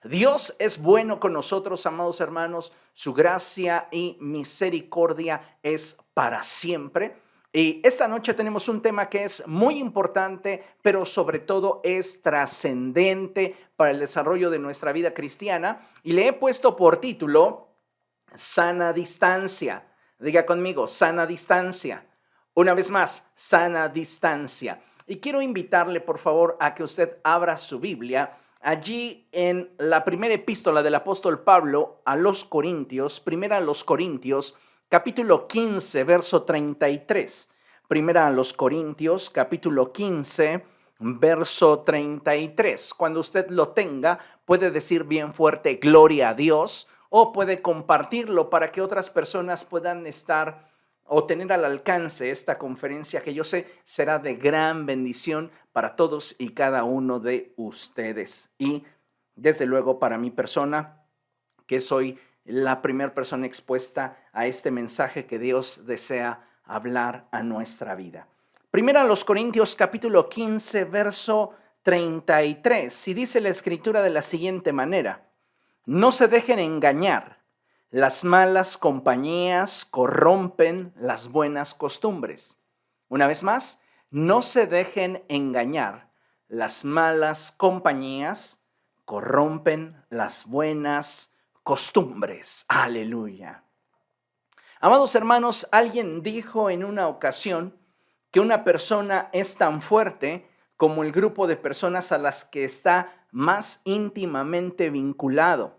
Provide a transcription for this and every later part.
Dios es bueno con nosotros, amados hermanos. Su gracia y misericordia es para siempre. Y esta noche tenemos un tema que es muy importante, pero sobre todo es trascendente para el desarrollo de nuestra vida cristiana. Y le he puesto por título Sana Distancia. Diga conmigo, sana distancia. Una vez más, sana distancia. Y quiero invitarle, por favor, a que usted abra su Biblia allí en la primera epístola del apóstol Pablo a los Corintios, primera a los Corintios, capítulo 15, verso 33. Primera a los Corintios, capítulo 15, verso 33. Cuando usted lo tenga, puede decir bien fuerte, gloria a Dios, o puede compartirlo para que otras personas puedan estar o tener al alcance esta conferencia que yo sé será de gran bendición para todos y cada uno de ustedes. Y desde luego para mi persona, que soy la primera persona expuesta a este mensaje que Dios desea hablar a nuestra vida. Primera a los Corintios capítulo 15, verso 33. Y dice la escritura de la siguiente manera: no se dejen engañar. Las malas compañías corrompen las buenas costumbres. Una vez más, no se dejen engañar. Las malas compañías corrompen las buenas costumbres. Aleluya. Amados hermanos, alguien dijo en una ocasión que una persona es tan fuerte como el grupo de personas a las que está más íntimamente vinculado.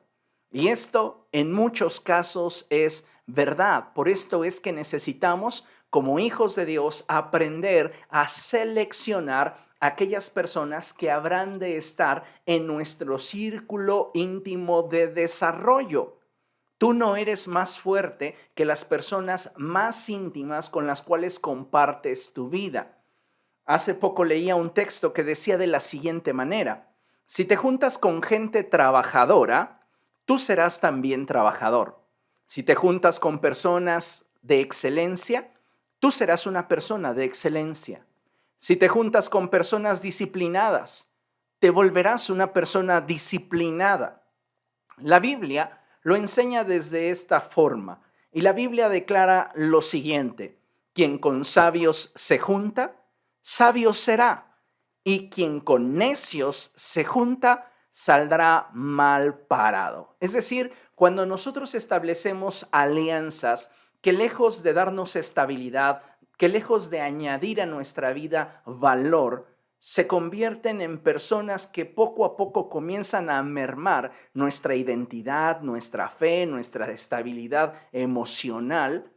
Y esto en muchos casos es verdad. Por esto es que necesitamos, como hijos de Dios, aprender a seleccionar aquellas personas que habrán de estar en nuestro círculo íntimo de desarrollo. Tú no eres más fuerte que las personas más íntimas con las cuales compartes tu vida. Hace poco leía un texto que decía de la siguiente manera: si te juntas con gente trabajadora, tú serás también trabajador. Si te juntas con personas de excelencia, tú serás una persona de excelencia. Si te juntas con personas disciplinadas, te volverás una persona disciplinada. La Biblia lo enseña desde esta forma, y la Biblia declara lo siguiente: quien con sabios se junta, sabio será, y quien con necios se junta, saldrá mal parado. Es decir, cuando nosotros establecemos alianzas que lejos de darnos estabilidad, que lejos de añadir a nuestra vida valor, se convierten en personas que poco a poco comienzan a mermar nuestra identidad, nuestra fe, nuestra estabilidad emocional,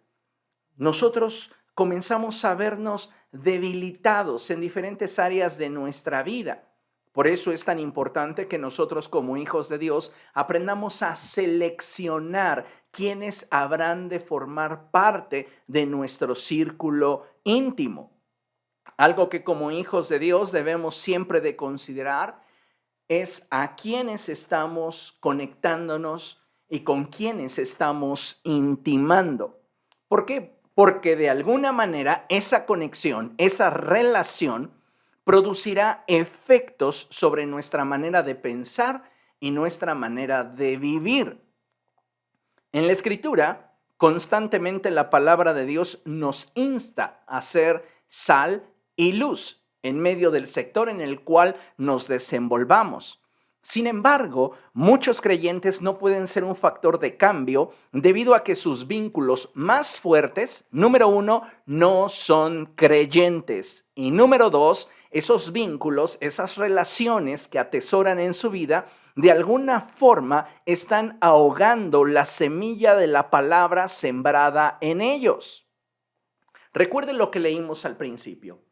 nosotros comenzamos a vernos debilitados en diferentes áreas de nuestra vida. Por eso es tan importante que nosotros como hijos de Dios aprendamos a seleccionar quiénes habrán de formar parte de nuestro círculo íntimo. Algo que como hijos de Dios debemos siempre de considerar es a quiénes estamos conectándonos y con quiénes estamos intimando. ¿Por qué? Porque de alguna manera esa conexión, esa relación producirá efectos sobre nuestra manera de pensar y nuestra manera de vivir. En la Escritura, constantemente la palabra de Dios nos insta a ser sal y luz en medio del sector en el cual nos desenvolvamos. Sin embargo, muchos creyentes no pueden ser un factor de cambio debido a que sus vínculos más fuertes, número uno, no son creyentes. Y número dos, esos vínculos, esas relaciones que atesoran en su vida, de alguna forma están ahogando la semilla de la palabra sembrada en ellos. Recuerden lo que leímos al principio.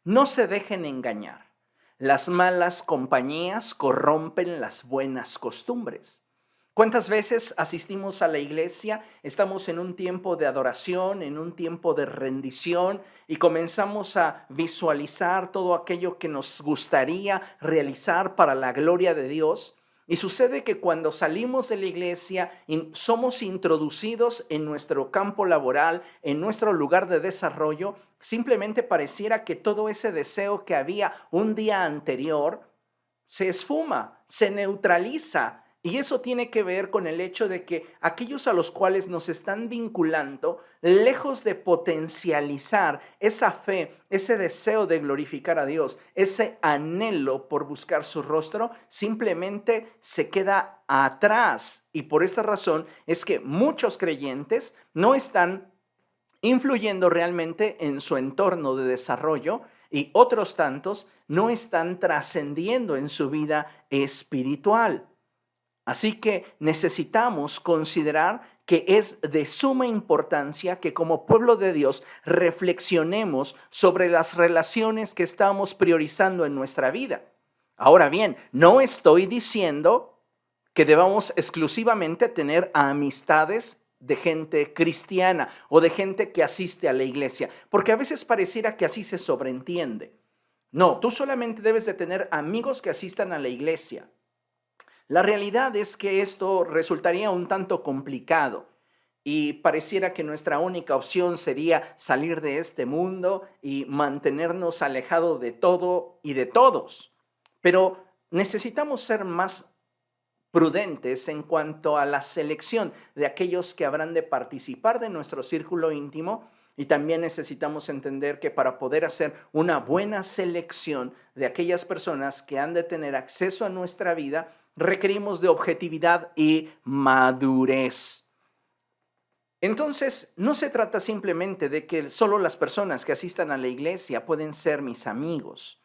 No se dejen engañar. Las malas compañías corrompen las buenas costumbres. ¿Cuántas veces asistimos a la iglesia? Estamos en un tiempo de adoración, en un tiempo de rendición y comenzamos a visualizar todo aquello que nos gustaría realizar para la gloria de Dios. Y sucede que cuando salimos de la iglesia somos introducidos en nuestro campo laboral, en nuestro lugar de desarrollo, simplemente pareciera que todo ese deseo que había un día anterior se esfuma, se neutraliza Y eso tiene que ver con el hecho de que aquellos a los cuales nos están vinculando, lejos de potencializar esa fe, ese deseo de glorificar a Dios, ese anhelo por buscar su rostro, simplemente se queda atrás. Y por esta razón es que muchos creyentes no están influyendo realmente en su entorno de desarrollo y otros tantos no están trascendiendo en su vida espiritual. Así que necesitamos considerar que es de suma importancia que como pueblo de Dios reflexionemos sobre las relaciones que estamos priorizando en nuestra vida. Ahora bien, no estoy diciendo que debamos exclusivamente tener amistades de gente cristiana o de gente que asiste a la iglesia, porque a veces pareciera que así se sobreentiende. No, tú solamente debes de tener amigos que asistan a la iglesia. La realidad es que esto resultaría un tanto complicado y pareciera que nuestra única opción sería salir de este mundo y mantenernos alejados de todo y de todos. Pero necesitamos ser más prudentes en cuanto a la selección de aquellos que habrán de participar de nuestro círculo íntimo y también necesitamos entender que para poder hacer una buena selección de aquellas personas que han de tener acceso a nuestra vida, requerimos de objetividad y madurez. Entonces, no se trata simplemente de que solo las personas que asistan a la iglesia pueden ser mis amigos,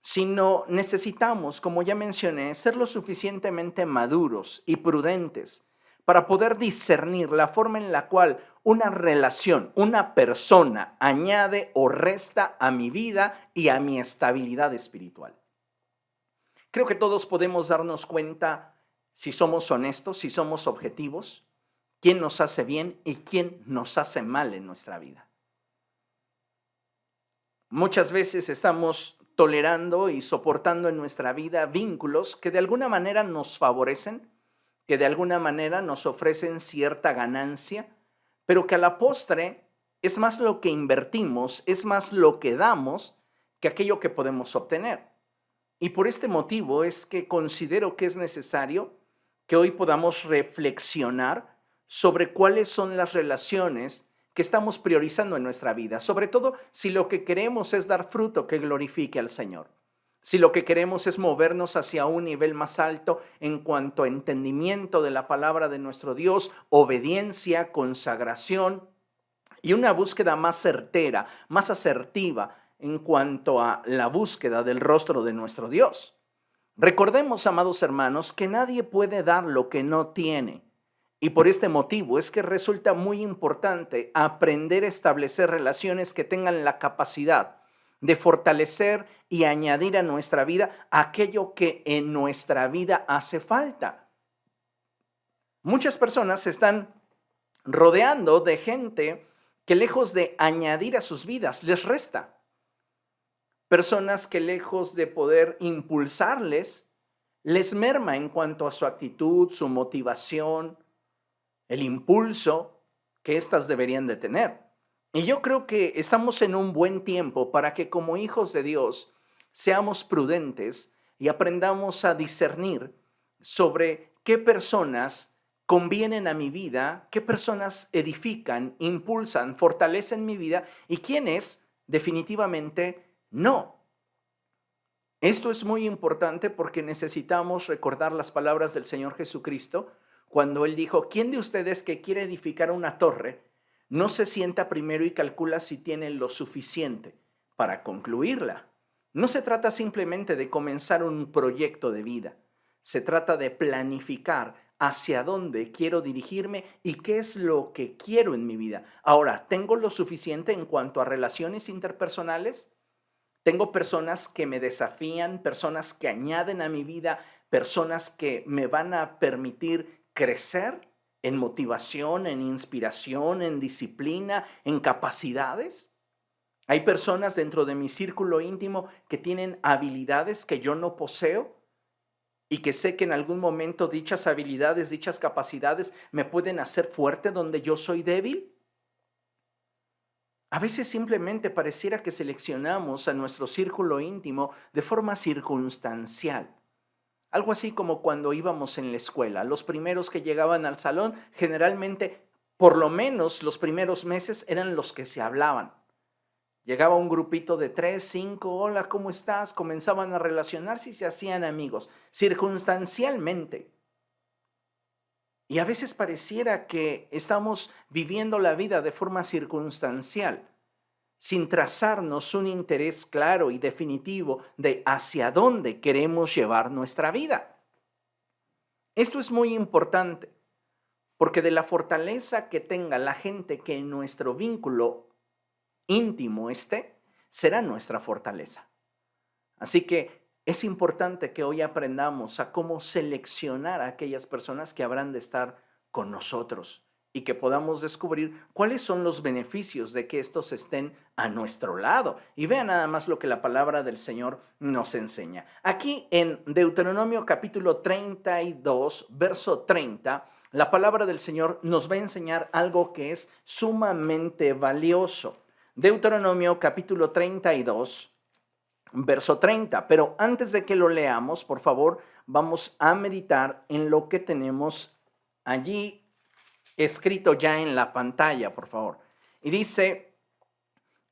sino necesitamos, como ya mencioné, ser lo suficientemente maduros y prudentes para poder discernir la forma en la cual una relación, una persona añade o resta a mi vida y a mi estabilidad espiritual. Creo que todos podemos darnos cuenta si somos honestos, si somos objetivos, quién nos hace bien y quién nos hace mal en nuestra vida. Muchas veces estamos tolerando y soportando en nuestra vida vínculos que de alguna manera nos favorecen, que de alguna manera nos ofrecen cierta ganancia, pero que a la postre es más lo que invertimos, es más lo que damos que aquello que podemos obtener. Y por este motivo es que considero que es necesario que hoy podamos reflexionar sobre cuáles son las relaciones que estamos priorizando en nuestra vida, sobre todo si lo que queremos es dar fruto que glorifique al Señor. Si lo que queremos es movernos hacia un nivel más alto en cuanto a entendimiento de la palabra de nuestro Dios, obediencia, consagración y una búsqueda más certera, más asertiva en cuanto a la búsqueda del rostro de nuestro Dios. Recordemos, amados hermanos, que nadie puede dar lo que no tiene. Y por este motivo es que resulta muy importante aprender a establecer relaciones que tengan la capacidad de fortalecer y añadir a nuestra vida aquello que en nuestra vida hace falta. Muchas personas se están rodeando de gente que lejos de añadir a sus vidas, les resta. Personas que lejos de poder impulsarles, les merma en cuanto a su actitud, su motivación, el impulso que éstas deberían de tener. Y yo creo que estamos en un buen tiempo para que como hijos de Dios seamos prudentes y aprendamos a discernir sobre qué personas convienen a mi vida, qué personas edifican, impulsan, fortalecen mi vida y quiénes definitivamente no. Esto es muy importante porque necesitamos recordar las palabras del Señor Jesucristo cuando Él dijo, ¿quién de ustedes que quiere edificar una torre no se sienta primero y calcula si tiene lo suficiente para concluirla? No se trata simplemente de comenzar un proyecto de vida, se trata de planificar hacia dónde quiero dirigirme y qué es lo que quiero en mi vida. Ahora, ¿tengo lo suficiente en cuanto a relaciones interpersonales? Tengo personas que me desafían, personas que añaden a mi vida, personas que me van a permitir crecer en motivación, en inspiración, en disciplina, en capacidades. Hay personas dentro de mi círculo íntimo que tienen habilidades que yo no poseo y que sé que en algún momento dichas habilidades, dichas capacidades me pueden hacer fuerte donde yo soy débil. A veces simplemente pareciera que seleccionamos a nuestro círculo íntimo de forma circunstancial. Algo así como cuando íbamos en la escuela. Los primeros que llegaban al salón, generalmente, por lo menos los primeros meses, eran los que se hablaban. Llegaba un grupito de 3, 5, hola, ¿cómo estás? Comenzaban a relacionarse y se hacían amigos, circunstancialmente. Y a veces pareciera que estamos viviendo la vida de forma circunstancial, sin trazarnos un interés claro y definitivo de hacia dónde queremos llevar nuestra vida. Esto es muy importante, porque de la fortaleza que tenga la gente que en nuestro vínculo íntimo esté, será nuestra fortaleza. Así que es importante que hoy aprendamos a cómo seleccionar a aquellas personas que habrán de estar con nosotros y que podamos descubrir cuáles son los beneficios de que estos estén a nuestro lado. Y vean nada más lo que la palabra del Señor nos enseña. Aquí en Deuteronomio capítulo 32, verso 30, la palabra del Señor nos va a enseñar algo que es sumamente valioso. Deuteronomio capítulo 32, verso 30. Pero antes de que lo leamos, por favor, vamos a meditar en lo que tenemos allí escrito ya en la pantalla, por favor. Y dice,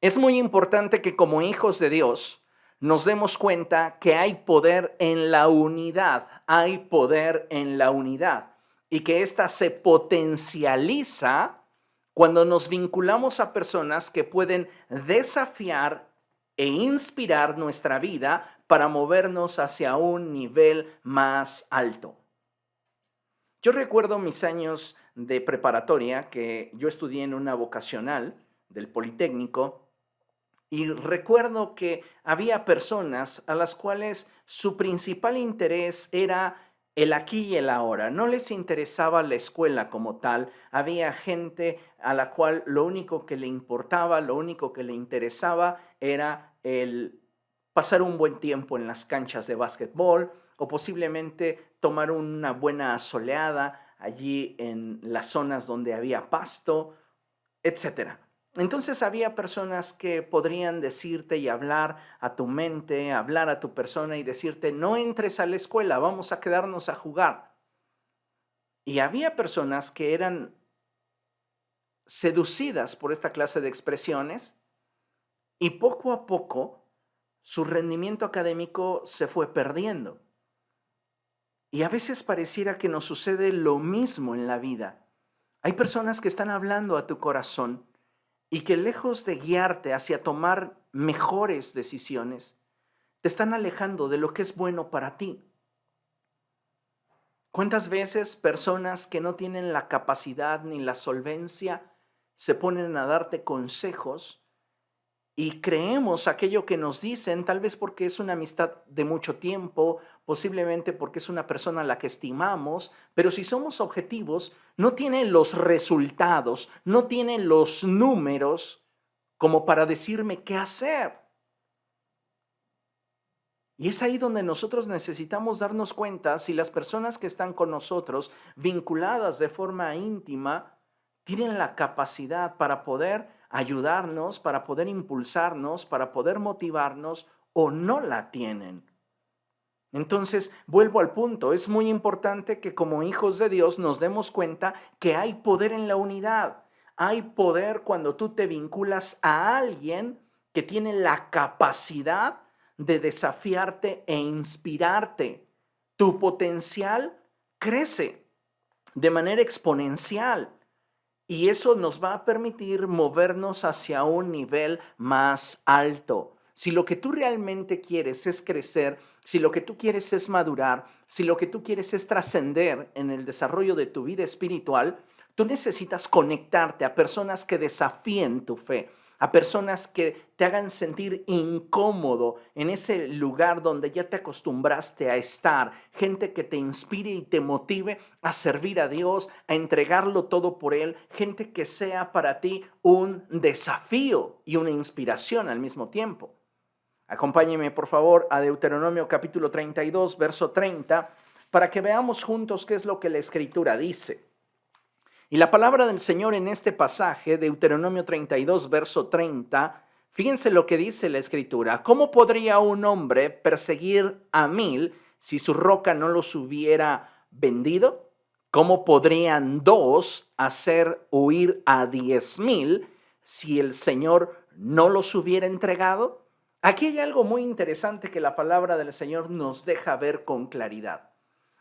es muy importante que como hijos de Dios nos demos cuenta que hay poder en la unidad, hay poder en la unidad y que ésta se potencializa cuando nos vinculamos a personas que pueden desafiar e inspirar nuestra vida para movernos hacia un nivel más alto. Yo recuerdo mis años de preparatoria, que yo estudié en una vocacional del Politécnico, y recuerdo que había personas a las cuales su principal interés era el aquí y el ahora. No les interesaba la escuela como tal. Había gente a la cual lo único que le importaba, lo único que le interesaba era el pasar un buen tiempo en las canchas de básquetbol o posiblemente tomar una buena soleada allí en las zonas donde había pasto, etcétera. Entonces había personas que podrían decirte y hablar a tu mente, hablar a tu persona y decirte, no entres a la escuela, vamos a quedarnos a jugar. Y había personas que eran seducidas por esta clase de expresiones y poco a poco su rendimiento académico se fue perdiendo. Y a veces pareciera que nos sucede lo mismo en la vida. Hay personas que están hablando a tu corazón y que lejos de guiarte hacia tomar mejores decisiones, te están alejando de lo que es bueno para ti. ¿Cuántas veces personas que no tienen la capacidad ni la solvencia se ponen a darte consejos y creemos aquello que nos dicen, tal vez porque es una amistad de mucho tiempo, posiblemente porque es una persona a la que estimamos, pero si somos objetivos, no tiene los resultados, no tiene los números como para decirme qué hacer? Y es ahí donde nosotros necesitamos darnos cuenta si las personas que están con nosotros, vinculadas de forma íntima, tienen la capacidad para poder ayudarnos, para poder impulsarnos, para poder motivarnos o no la tienen. Entonces, vuelvo al punto, es muy importante que como hijos de Dios nos demos cuenta que hay poder en la unidad. Hay poder cuando tú te vinculas a alguien que tiene la capacidad de desafiarte e inspirarte. Tu potencial crece de manera exponencial y eso nos va a permitir movernos hacia un nivel más alto. Si lo que tú realmente quieres es crecer, si lo que tú quieres es madurar, si lo que tú quieres es trascender en el desarrollo de tu vida espiritual, tú necesitas conectarte a personas que desafíen tu fe, a personas que te hagan sentir incómodo en ese lugar donde ya te acostumbraste a estar, gente que te inspire y te motive a servir a Dios, a entregarlo todo por Él, gente que sea para ti un desafío y una inspiración al mismo tiempo. Acompáñeme por favor a Deuteronomio capítulo 32, verso 30, para que veamos juntos qué es lo que la Escritura dice. Y la palabra del Señor en este pasaje, Deuteronomio 32, verso 30, fíjense lo que dice la Escritura. ¿Cómo podría un hombre perseguir a 1000 si su roca no los hubiera vendido? ¿Cómo podrían dos hacer huir a 10,000 si el Señor no los hubiera entregado? Aquí hay algo muy interesante que la palabra del Señor nos deja ver con claridad.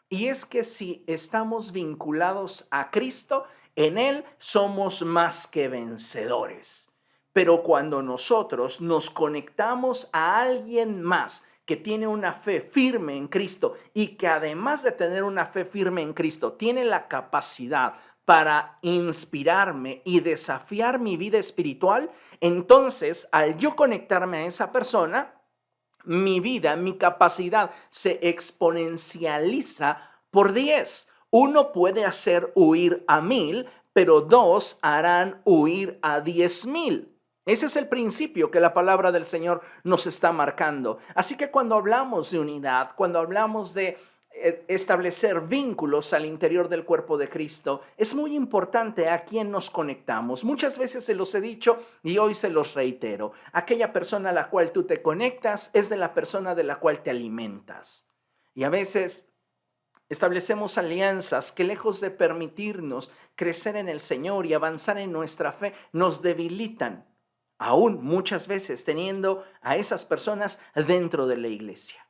Y es que si estamos vinculados a Cristo, en Él somos más que vencedores. Pero cuando nosotros nos conectamos a alguien más que tiene una fe firme en Cristo y que además de tener una fe firme en Cristo, tiene la capacidad para inspirarme y desafiar mi vida espiritual, entonces al yo conectarme a esa persona, mi vida, mi capacidad se exponencializa por 10. Uno puede hacer huir a 1,000, pero dos harán huir a 10,000. Ese es el principio que la palabra del Señor nos está marcando. Así que cuando hablamos de unidad, cuando hablamos de establecer vínculos al interior del cuerpo de Cristo, es muy importante a quién nos conectamos. Muchas veces se los he dicho y hoy se los reitero. Aquella persona a la cual tú te conectas es de la persona de la cual te alimentas. Y a veces establecemos alianzas que lejos de permitirnos crecer en el Señor y avanzar en nuestra fe, nos debilitan, aún muchas veces teniendo a esas personas dentro de la iglesia.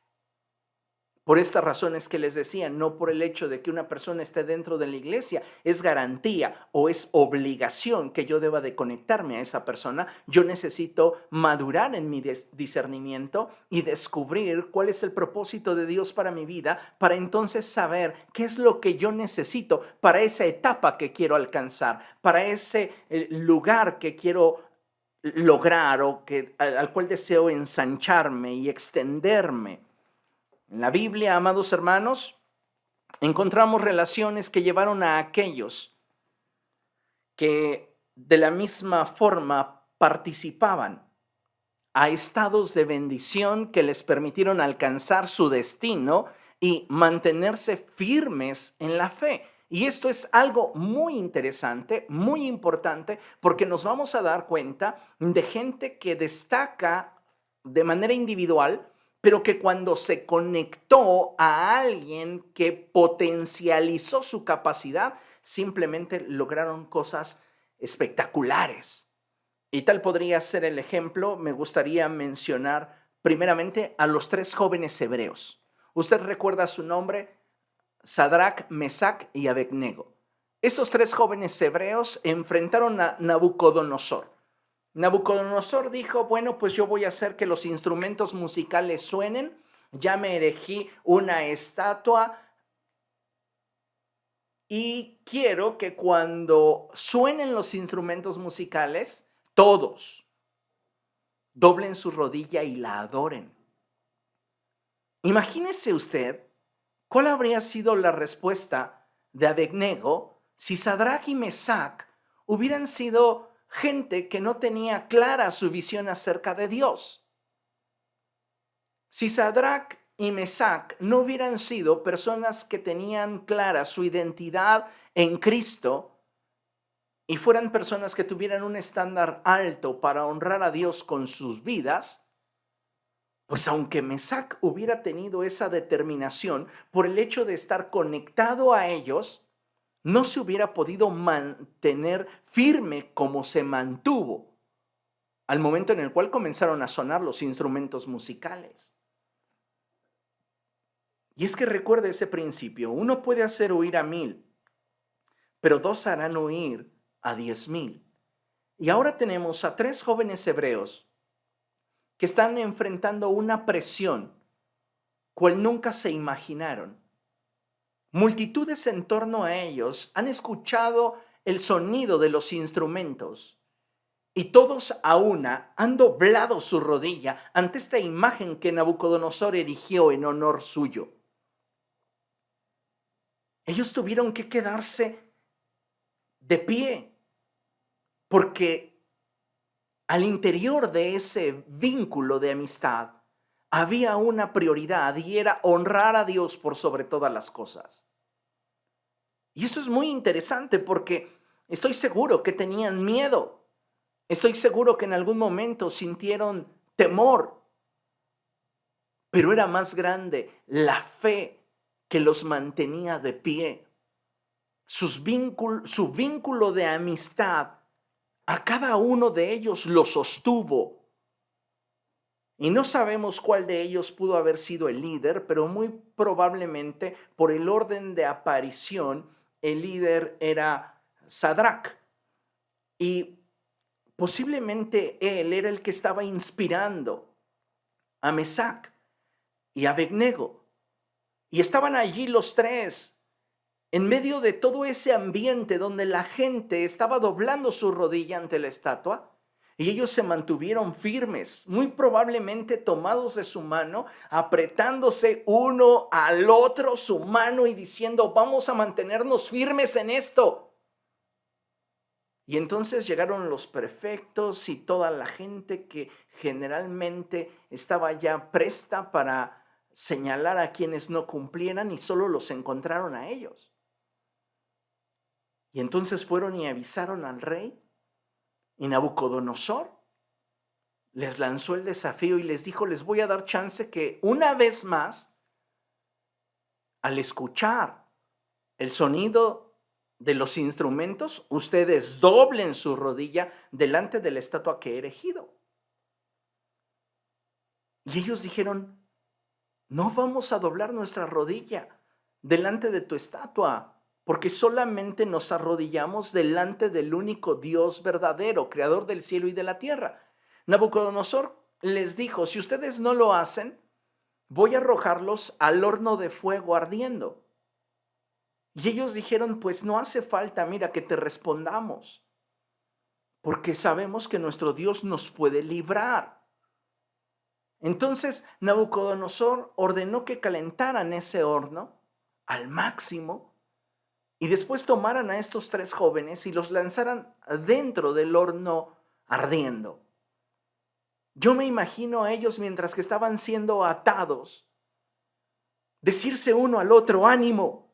Por estas razones que les decía, no por el hecho de que una persona esté dentro de la iglesia, es garantía o es obligación que yo deba de conectarme a esa persona. Yo necesito madurar en mi discernimiento y descubrir cuál es el propósito de Dios para mi vida, para entonces saber qué es lo que yo necesito para esa etapa que quiero alcanzar, para ese lugar que quiero lograr o al cual deseo ensancharme y extenderme. En la Biblia, amados hermanos, encontramos relaciones que llevaron a aquellos que de la misma forma participaban a estados de bendición que les permitieron alcanzar su destino y mantenerse firmes en la fe. Y esto es algo muy interesante, muy importante, porque nos vamos a dar cuenta de gente que destaca de manera individual, pero que cuando se conectó a alguien que potencializó su capacidad, simplemente lograron cosas espectaculares. Y tal podría ser el ejemplo. Me gustaría mencionar primeramente a los 3 jóvenes hebreos. ¿Usted recuerda su nombre? Sadrac, Mesac y Abednego. Estos 3 jóvenes hebreos enfrentaron a Nabucodonosor. Nabucodonosor dijo, bueno, pues yo voy a hacer que los instrumentos musicales suenen. Ya me erigí una estatua y quiero que cuando suenen los instrumentos musicales, todos doblen su rodilla y la adoren. Imagínese usted cuál habría sido la respuesta de Abednego si Sadrac y Mesac hubieran sido gente que no tenía clara su visión acerca de Dios. Si Sadrac y Mesac no hubieran sido personas que tenían clara su identidad en Cristo y fueran personas que tuvieran un estándar alto para honrar a Dios con sus vidas, pues aunque Mesac hubiera tenido esa determinación por el hecho de estar conectado a ellos, no se hubiera podido mantener firme como se mantuvo al momento en el cual comenzaron a sonar los instrumentos musicales. Y es que recuerda ese principio, uno puede hacer huir a 1,000, pero 2 harán huir a 10,000. Y ahora tenemos a 3 jóvenes hebreos que están enfrentando una presión cual nunca se imaginaron. Multitudes en torno a ellos han escuchado el sonido de los instrumentos y todos a una han doblado su rodilla ante esta imagen que Nabucodonosor erigió en honor suyo. Ellos tuvieron que quedarse de pie porque al interior de ese vínculo de amistad había una prioridad y era honrar a Dios por sobre todas las cosas. Y esto es muy interesante porque estoy seguro que tenían miedo. Estoy seguro que en algún momento sintieron temor. pero era más grande la fe que los mantenía de pie. Su vínculo de amistad a cada uno de ellos lo sostuvo. Y no sabemos cuál de ellos pudo haber sido el líder, pero muy probablemente por el orden de aparición, el líder era Sadrach. Y posiblemente él era el que estaba inspirando a Mesac y a Abednego. Y estaban allí los tres, en medio de todo ese ambiente donde la gente estaba doblando su rodilla ante la estatua. Y ellos se mantuvieron firmes, muy probablemente tomados de su mano, apretándose uno al otro su mano y diciendo, vamos a mantenernos firmes en esto. Y entonces llegaron los prefectos y toda la gente que generalmente estaba ya presta para señalar a quienes no cumplieran y solo los encontraron a ellos. Y entonces fueron y avisaron al rey. Y Nabucodonosor les lanzó el desafío y les dijo, les voy a dar chance que una vez más, al escuchar el sonido de los instrumentos, ustedes doblen su rodilla delante de la estatua que he erigido. Y ellos dijeron, no vamos a doblar nuestra rodilla delante de tu estatua, porque solamente nos arrodillamos delante del único Dios verdadero, creador del cielo y de la tierra. Nabucodonosor les dijo, si ustedes no lo hacen, voy a arrojarlos al horno de fuego ardiendo. Y ellos dijeron, pues no hace falta, mira, que te respondamos, porque sabemos que nuestro Dios nos puede librar. Entonces Nabucodonosor ordenó que calentaran ese horno al máximo y después tomaran a estos tres jóvenes y los lanzaran dentro del horno ardiendo. Yo me imagino a ellos mientras que estaban siendo atados, decirse uno al otro, ánimo,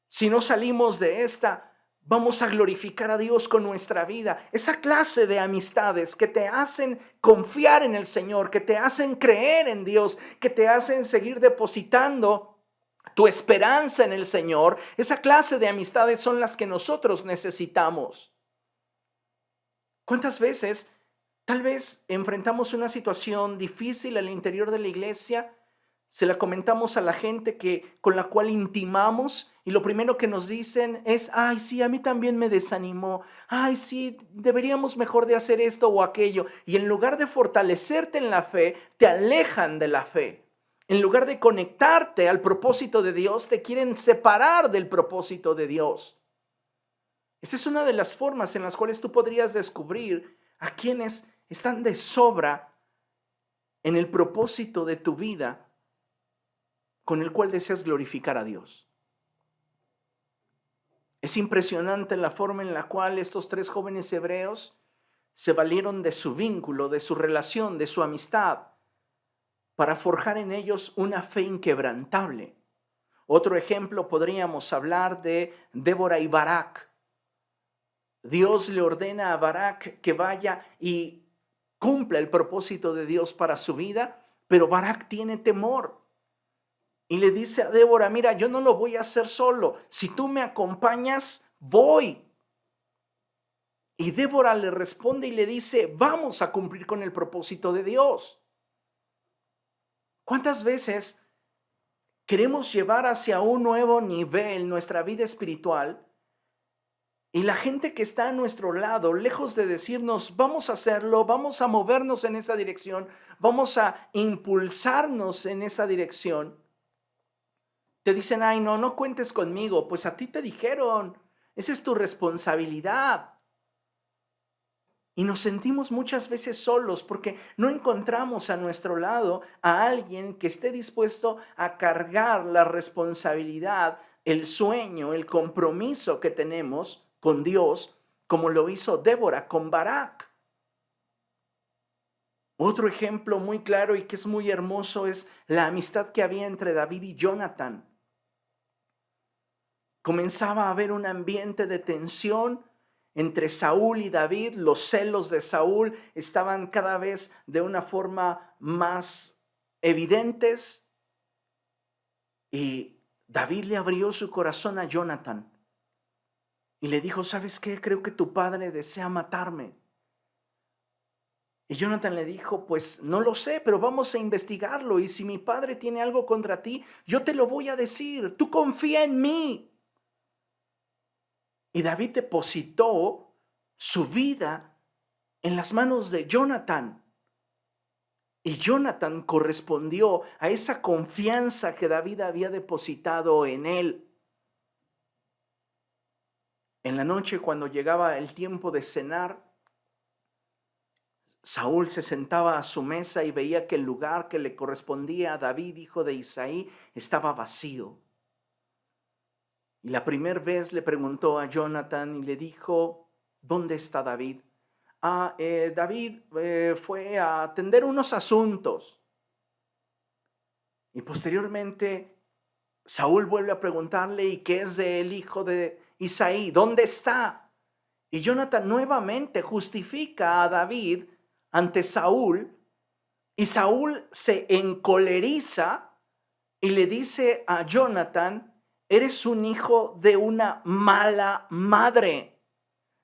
si no salimos de esta, vamos a glorificar a Dios con nuestra vida. Esa clase de amistades que te hacen confiar en el Señor, que te hacen creer en Dios, que te hacen seguir depositando tu esperanza en el Señor, esa clase de amistades son las que nosotros necesitamos. ¿Cuántas veces tal vez enfrentamos una situación difícil al interior de la iglesia? Se la comentamos a la gente con la cual intimamos y lo primero que nos dicen es, ay, sí, a mí también me desanimó. Ay, sí, deberíamos mejor de hacer esto o aquello. Y en lugar de fortalecerte en la fe, te alejan de la fe. En lugar de conectarte al propósito de Dios, te quieren separar del propósito de Dios. Esa es una de las formas en las cuales tú podrías descubrir a quienes están de sobra en el propósito de tu vida con el cual deseas glorificar a Dios. Es impresionante la forma en la cual estos tres jóvenes hebreos se valieron de su vínculo, de su relación, de su amistad, para forjar en ellos una fe inquebrantable. Otro ejemplo podríamos hablar de Débora y Barak. Dios le ordena a Barak que vaya y cumpla el propósito de Dios para su vida, pero Barak tiene temor. Y le dice a Débora, mira, yo no lo voy a hacer solo. Si tú me acompañas, voy. Y Débora le responde y le dice, vamos a cumplir con el propósito de Dios. ¿Cuántas veces queremos llevar hacia un nuevo nivel nuestra vida espiritual? Y la gente que está a nuestro lado, lejos de decirnos, vamos a hacerlo, vamos a movernos en esa dirección, vamos a impulsarnos en esa dirección, te dicen, ay, no, no cuentes conmigo. Pues a ti te dijeron, esa es tu responsabilidad. Y nos sentimos muchas veces solos porque no encontramos a nuestro lado a alguien que esté dispuesto a cargar la responsabilidad, el sueño, el compromiso que tenemos con Dios, como lo hizo Débora con Barak. Otro ejemplo muy claro y que es muy hermoso es la amistad que había entre David y Jonathan. Comenzaba a haber un ambiente de tensión entre Saúl y David. Los celos de Saúl estaban cada vez de una forma más evidentes y David le abrió su corazón a Jonathan y le dijo, ¿sabes qué? Creo que tu padre desea matarme. Y Jonathan le dijo, pues no lo sé, pero vamos a investigarlo y si mi padre tiene algo contra ti, yo te lo voy a decir, tú confía en mí. Y David depositó su vida en las manos de Jonathan. Y Jonathan correspondió a esa confianza que David había depositado en él. En la noche, cuando llegaba el tiempo de cenar, Saúl se sentaba a su mesa y veía que el lugar que le correspondía a David, hijo de Isaí, estaba vacío. Y la primera vez le preguntó a Jonathan y le dijo, ¿dónde está David? David fue a atender unos asuntos. Y posteriormente Saúl vuelve a preguntarle, ¿y qué es del hijo de Isaí? ¿Dónde está? Y Jonathan nuevamente justifica a David ante Saúl, y Saúl se encoleriza y le dice a Jonathan, eres un hijo de una mala madre.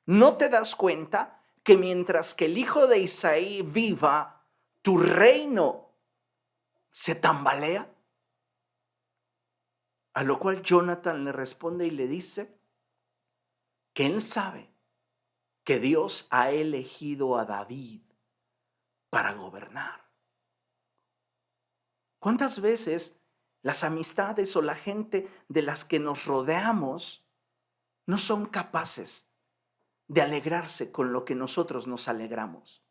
¿No te das cuenta que mientras que el hijo de Isaí viva, tu reino se tambalea? A lo cual Jonathan le responde y le dice que él sabe que Dios ha elegido a David para gobernar. ¿Cuántas veces las amistades o la gente de las que nos rodeamos no son capaces de alegrarse con lo que nosotros nos alegramos?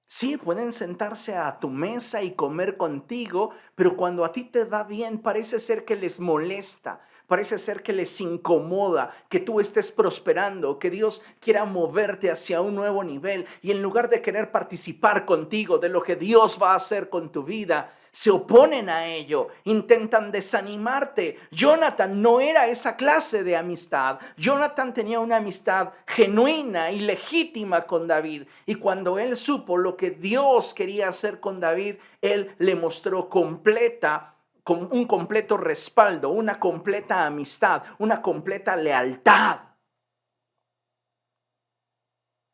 Sí, pueden sentarse a tu mesa y comer contigo, pero cuando a ti te va bien, parece ser que les molesta, parece ser que les incomoda que tú estés prosperando, que Dios quiera moverte hacia un nuevo nivel y en lugar de querer participar contigo de lo que Dios va a hacer con tu vida, se oponen a ello, intentan desanimarte. Jonathan no era esa clase de amistad. Jonathan tenía una amistad genuina y legítima con David. Y cuando él supo lo que Dios quería hacer con David, él le mostró con un completo respaldo, una completa amistad, una completa lealtad.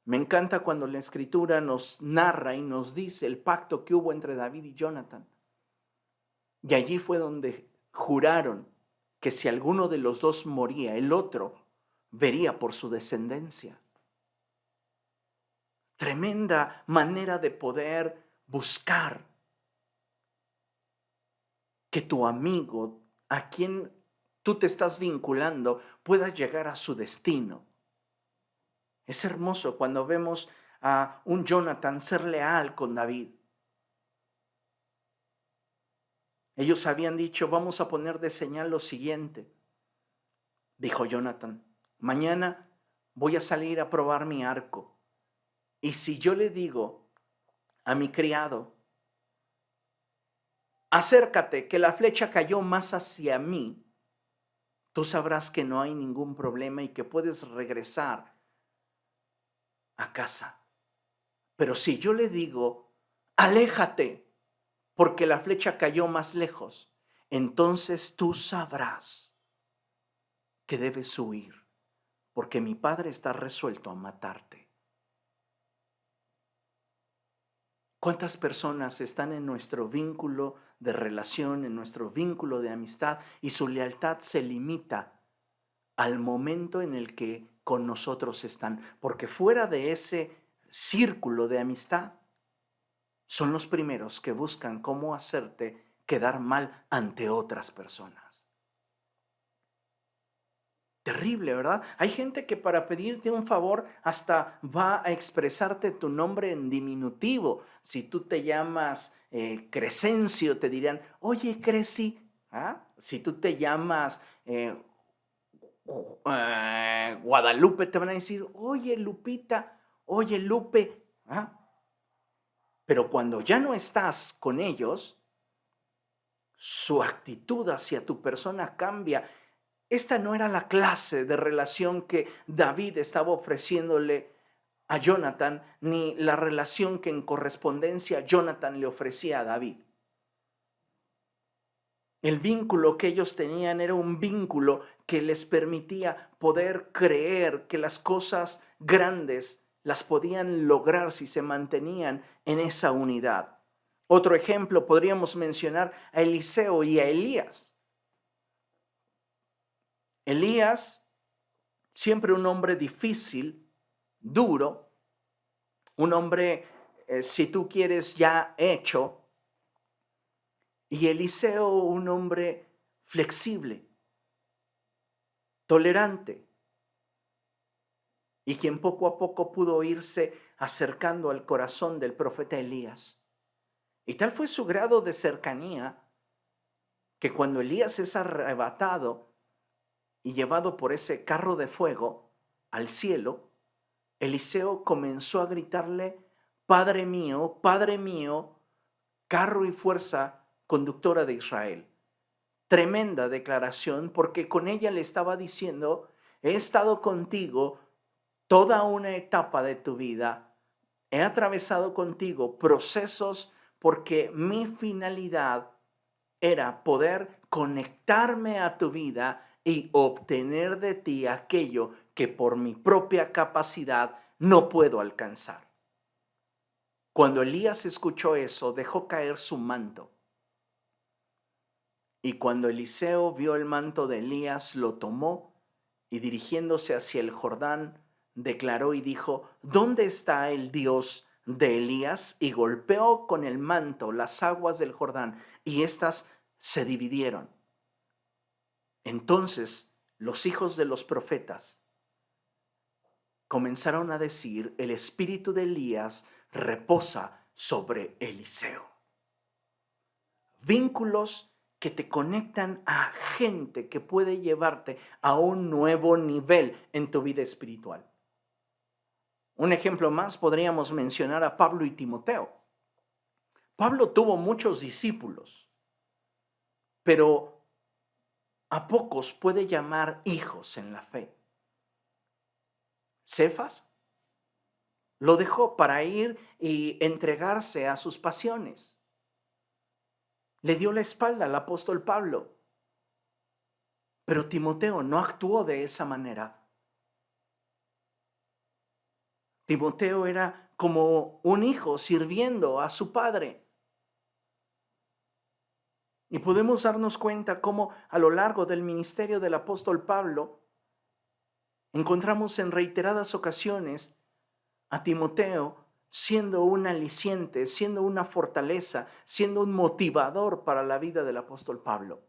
Me encanta cuando la Escritura nos narra y nos dice el pacto que hubo entre David y Jonathan. Y allí fue donde juraron que si alguno de los dos moría, el otro vería por su descendencia. Tremenda manera de poder buscar que tu amigo, a quien tú te estás vinculando, pueda llegar a su destino. Es hermoso cuando vemos a un Jonathan ser leal con David. Ellos habían dicho, vamos a poner de señal lo siguiente. Dijo Jonathan, mañana voy a salir a probar mi arco. Y si yo le digo a mi criado, acércate, que la flecha cayó más hacia mí, tú sabrás que no hay ningún problema y que puedes regresar a casa. Pero si yo le digo, aléjate, porque la flecha cayó más lejos, entonces tú sabrás que debes huir, porque mi padre está resuelto a matarte. ¿Cuántas personas están en nuestro vínculo de relación, en nuestro vínculo de amistad y su lealtad se limita al momento en el que con nosotros están? Porque fuera de ese círculo de amistad, son los primeros que buscan cómo hacerte quedar mal ante otras personas. Terrible, ¿verdad? Hay gente que para pedirte un favor hasta va a expresarte tu nombre en diminutivo. Si tú te llamas Crescencio, te dirán, oye, Creci. ¿Ah? Si tú te llamas Guadalupe, te van a decir, oye, Lupita, oye, Lupe. ¿Ah? Pero cuando ya no estás con ellos, su actitud hacia tu persona cambia. Esta no era la clase de relación que David estaba ofreciéndole a Jonathan, ni la relación que en correspondencia Jonathan le ofrecía a David. El vínculo que ellos tenían era un vínculo que les permitía poder creer que las cosas grandes las podían lograr si se mantenían en esa unidad. Otro ejemplo podríamos mencionar a Eliseo y a Elías. Elías, siempre un hombre difícil, duro, un hombre, si tú quieres, ya hecho, y Eliseo, un hombre flexible, tolerante, y quien poco a poco pudo irse acercando al corazón del profeta Elías. Y tal fue su grado de cercanía que cuando Elías es arrebatado y llevado por ese carro de fuego al cielo, Eliseo comenzó a gritarle: Padre mío, carro y fuerza conductora de Israel. Tremenda declaración, porque con ella le estaba diciendo: he estado contigo toda una etapa de tu vida, he atravesado contigo procesos porque mi finalidad era poder conectarme a tu vida y obtener de ti aquello que por mi propia capacidad no puedo alcanzar. Cuando Elías escuchó eso, dejó caer su manto. Y cuando Eliseo vio el manto de Elías, lo tomó y dirigiéndose hacia el Jordán, declaró y dijo: ¿dónde está el Dios de Elías? Y golpeó con el manto las aguas del Jordán y éstas se dividieron. Entonces los hijos de los profetas comenzaron a decir: el espíritu de Elías reposa sobre Eliseo. Vínculos que te conectan a gente que puede llevarte a un nuevo nivel en tu vida espiritual. Un ejemplo más podríamos mencionar a Pablo y Timoteo. Pablo tuvo muchos discípulos, pero a pocos puede llamar hijos en la fe. Cefas lo dejó para ir y entregarse a sus pasiones. Le dio la espalda al apóstol Pablo. Pero Timoteo no actuó de esa manera. Timoteo era como un hijo sirviendo a su padre. Y podemos darnos cuenta cómo a lo largo del ministerio del apóstol Pablo encontramos en reiteradas ocasiones a Timoteo siendo un aliciente, siendo una fortaleza, siendo un motivador para la vida del apóstol Pablo.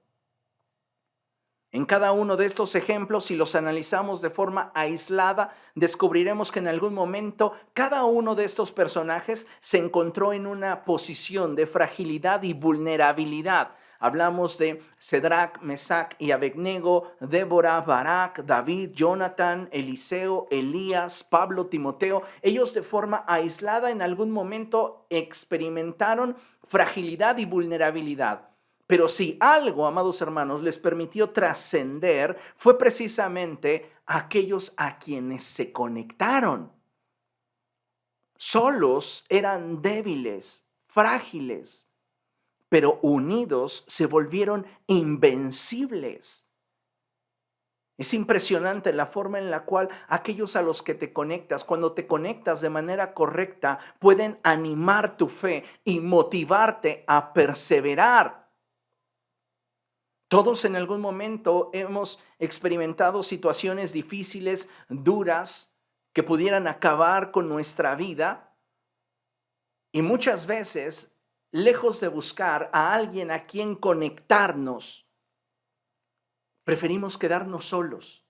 En cada uno de estos ejemplos, si los analizamos de forma aislada, descubriremos que en algún momento cada uno de estos personajes se encontró en una posición de fragilidad y vulnerabilidad. Hablamos de Cedrac, Mesac y Abednego, Débora, Barak, David, Jonathan, Eliseo, Elías, Pablo, Timoteo. Ellos de forma aislada en algún momento experimentaron fragilidad y vulnerabilidad. Pero si algo, amados hermanos, les permitió trascender, fue precisamente aquellos a quienes se conectaron. Solos eran débiles, frágiles, pero unidos se volvieron invencibles. Es impresionante la forma en la cual aquellos a los que te conectas, cuando te conectas de manera correcta, pueden animar tu fe y motivarte a perseverar. Todos en algún momento hemos experimentado situaciones difíciles, duras, que pudieran acabar con nuestra vida. Y muchas veces, lejos de buscar a alguien a quien conectarnos, preferimos quedarnos solos,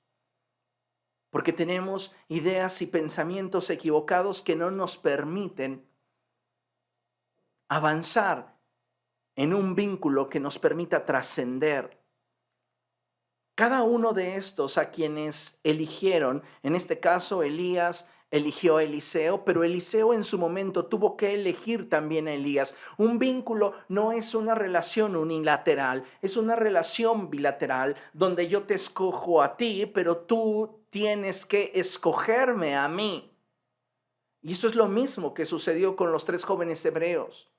porque tenemos ideas y pensamientos equivocados que no nos permiten avanzar en un vínculo que nos permita trascender. Cada uno de estos a quienes eligieron, en este caso Elías eligió a Eliseo, pero Eliseo en su momento tuvo que elegir también a Elías. Un vínculo no es una relación unilateral, es una relación bilateral donde yo te escojo a ti, pero tú tienes que escogerme a mí. Y esto es lo mismo que sucedió con los 3 jóvenes hebreos.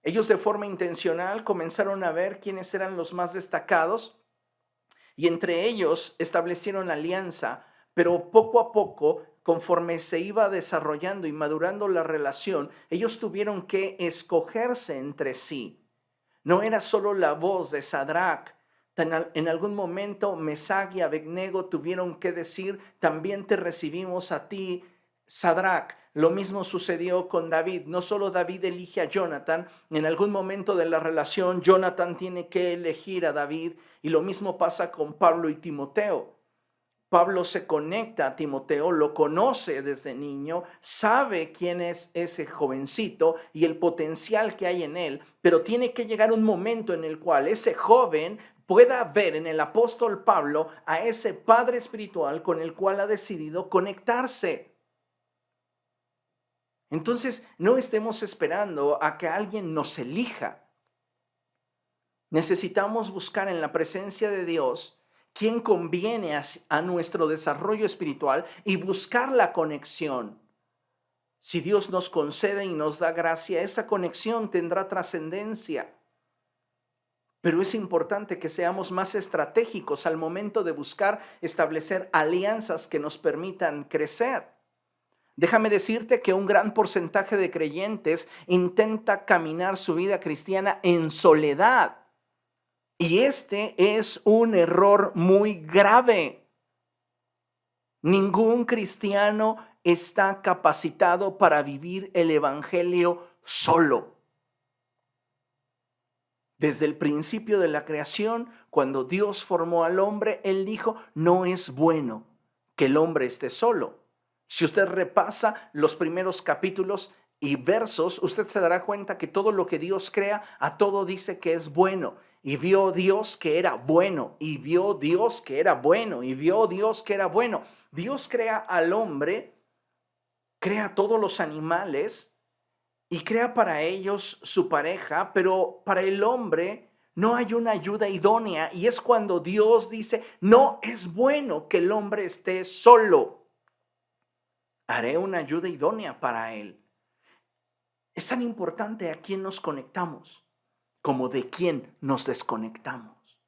Ellos de forma intencional comenzaron a ver quiénes eran los más destacados y entre ellos establecieron alianza, pero poco a poco, conforme se iba desarrollando y madurando la relación, ellos tuvieron que escogerse entre sí. No era solo la voz de Sadrach. En algún momento Mesach y Abednego tuvieron que decir, también te recibimos a ti, Sadrach. Lo mismo sucedió con David. No solo David elige a Jonathan, en algún momento de la relación Jonathan tiene que elegir a David, y lo mismo pasa con Pablo y Timoteo. Pablo se conecta a Timoteo, lo conoce desde niño, sabe quién es ese jovencito y el potencial que hay en él, pero tiene que llegar un momento en el cual ese joven pueda ver en el apóstol Pablo a ese padre espiritual con el cual ha decidido conectarse. Entonces, no estemos esperando a que alguien nos elija. Necesitamos buscar en la presencia de Dios quién conviene a nuestro desarrollo espiritual y buscar la conexión. Si Dios nos concede y nos da gracia, esa conexión tendrá trascendencia. Pero es importante que seamos más estratégicos al momento de buscar establecer alianzas que nos permitan crecer. Déjame decirte que un gran porcentaje de creyentes intenta caminar su vida cristiana en soledad. Y este es un error muy grave. Ningún cristiano está capacitado para vivir el evangelio solo. Desde el principio de la creación, cuando Dios formó al hombre, Él dijo, no es bueno que el hombre esté solo. Si usted repasa los primeros capítulos y versos, usted se dará cuenta que todo lo que Dios crea, a todo dice que es bueno. Y vio Dios que era bueno, y vio Dios que era bueno, y vio Dios que era bueno. Dios crea al hombre, crea todos los animales y crea para ellos su pareja, pero para el hombre no hay una ayuda idónea. Y es cuando Dios dice, no es bueno que el hombre esté solo. Haré una ayuda idónea para él. Es tan importante a quién nos conectamos como de quién nos desconectamos.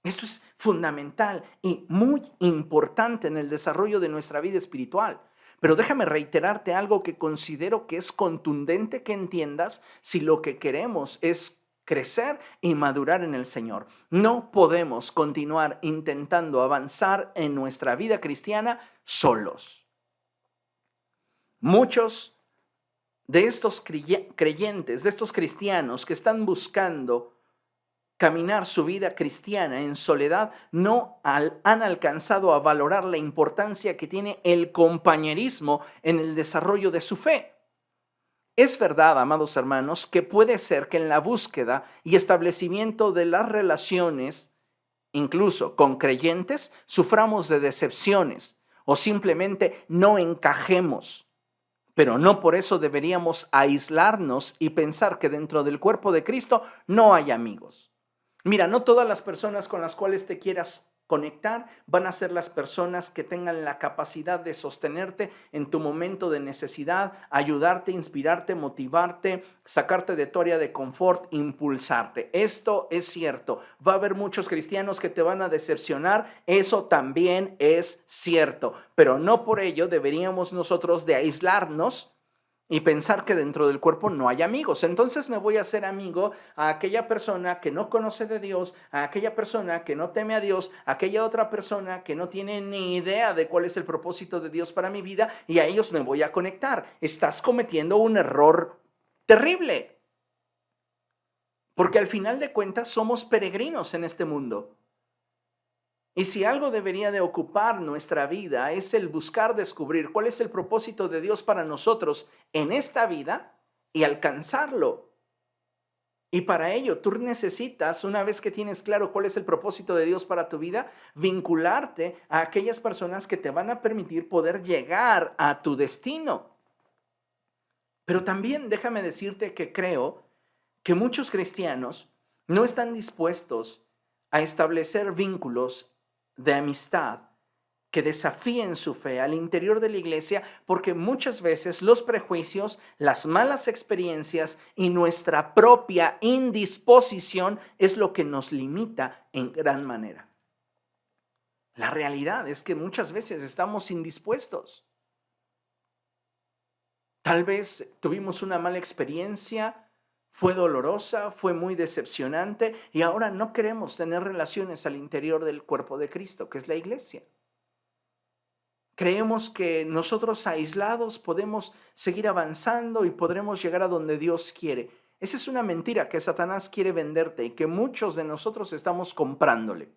Esto es fundamental y muy importante en el desarrollo de nuestra vida espiritual. Pero déjame reiterarte algo que considero que es contundente que entiendas si lo que queremos es crecer y madurar en el Señor. No podemos continuar intentando avanzar en nuestra vida cristiana solos. Muchos de estos creyentes, de estos cristianos que están buscando caminar su vida cristiana en soledad, no han alcanzado a valorar la importancia que tiene el compañerismo en el desarrollo de su fe. Es verdad, amados hermanos, que puede ser que en la búsqueda y establecimiento de las relaciones, incluso con creyentes, suframos de decepciones o simplemente no encajemos. Pero no por eso deberíamos aislarnos y pensar que dentro del cuerpo de Cristo no hay amigos. Mira, no todas las personas con las cuales te quieras conectar van a ser las personas que tengan la capacidad de sostenerte en tu momento de necesidad, ayudarte, inspirarte, motivarte, sacarte de tu área de confort, impulsarte. Esto es cierto. Va a haber muchos cristianos que te van a decepcionar. Eso también es cierto. Pero no por ello deberíamos nosotros de aislarnos y pensar que dentro del cuerpo no hay amigos. Entonces me voy a hacer amigo a aquella persona que no conoce de Dios, a aquella persona que no teme a Dios, a aquella otra persona que no tiene ni idea de cuál es el propósito de Dios para mi vida, y a ellos me voy a conectar. Estás cometiendo un error terrible. Porque al final de cuentas somos peregrinos en este mundo. Y si algo debería de ocupar nuestra vida es el buscar descubrir cuál es el propósito de Dios para nosotros en esta vida y alcanzarlo. Y para ello tú necesitas, una vez que tienes claro cuál es el propósito de Dios para tu vida, vincularte a aquellas personas que te van a permitir poder llegar a tu destino. Pero también déjame decirte que creo que muchos cristianos no están dispuestos a establecer vínculos de amistad que desafíen su fe al interior de la iglesia, porque muchas veces los prejuicios, las malas experiencias y nuestra propia indisposición es lo que nos limita en gran manera. La realidad es que muchas veces estamos indispuestos. Tal vez tuvimos una mala experiencia, fue dolorosa, fue muy decepcionante y ahora no queremos tener relaciones al interior del cuerpo de Cristo, que es la iglesia. Creemos que nosotros aislados podemos seguir avanzando y podremos llegar a donde Dios quiere. Esa es una mentira que Satanás quiere venderte y que muchos de nosotros estamos comprándole.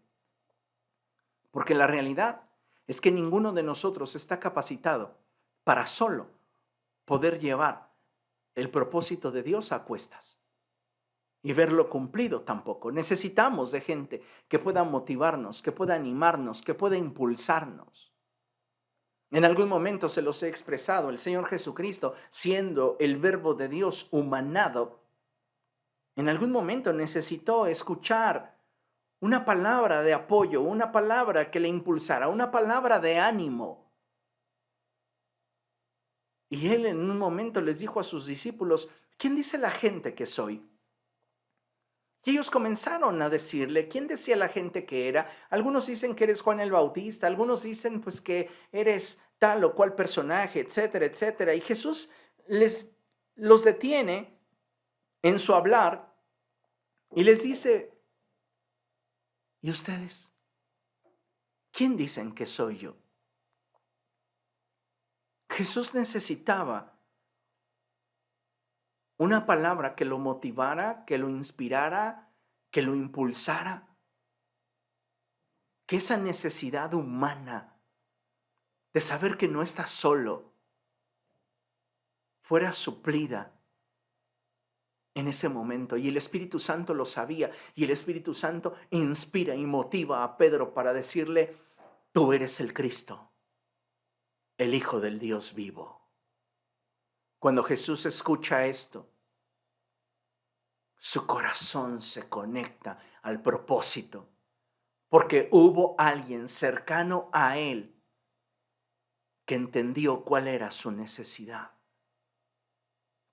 Porque la realidad es que ninguno de nosotros está capacitado para solo poder llevar el propósito de Dios a cuestas y verlo cumplido tampoco. Necesitamos de gente que pueda motivarnos, que pueda animarnos, que pueda impulsarnos. En algún momento se los he expresado, el Señor Jesucristo, siendo el Verbo de Dios humanado, en algún momento necesitó escuchar una palabra de apoyo, una palabra que le impulsara, una palabra de ánimo. Y él en un momento les dijo a sus discípulos, ¿quién dice la gente que soy? Y ellos comenzaron a decirle, ¿quién decía la gente que era? Algunos dicen que eres Juan el Bautista, algunos dicen pues que eres tal o cual personaje, etcétera, etcétera. Y Jesús los detiene en su hablar y les dice, ¿y ustedes? ¿Quién dicen que soy yo? Jesús necesitaba una palabra que lo motivara, que lo inspirara, que lo impulsara, que esa necesidad humana de saber que no está solo fuera suplida en ese momento. Y el Espíritu Santo lo sabía, y el Espíritu Santo inspira y motiva a Pedro para decirle, tú eres el Cristo, el Hijo del Dios vivo. Cuando Jesús escucha esto, su corazón se conecta al propósito, porque hubo alguien cercano a él que entendió cuál era su necesidad.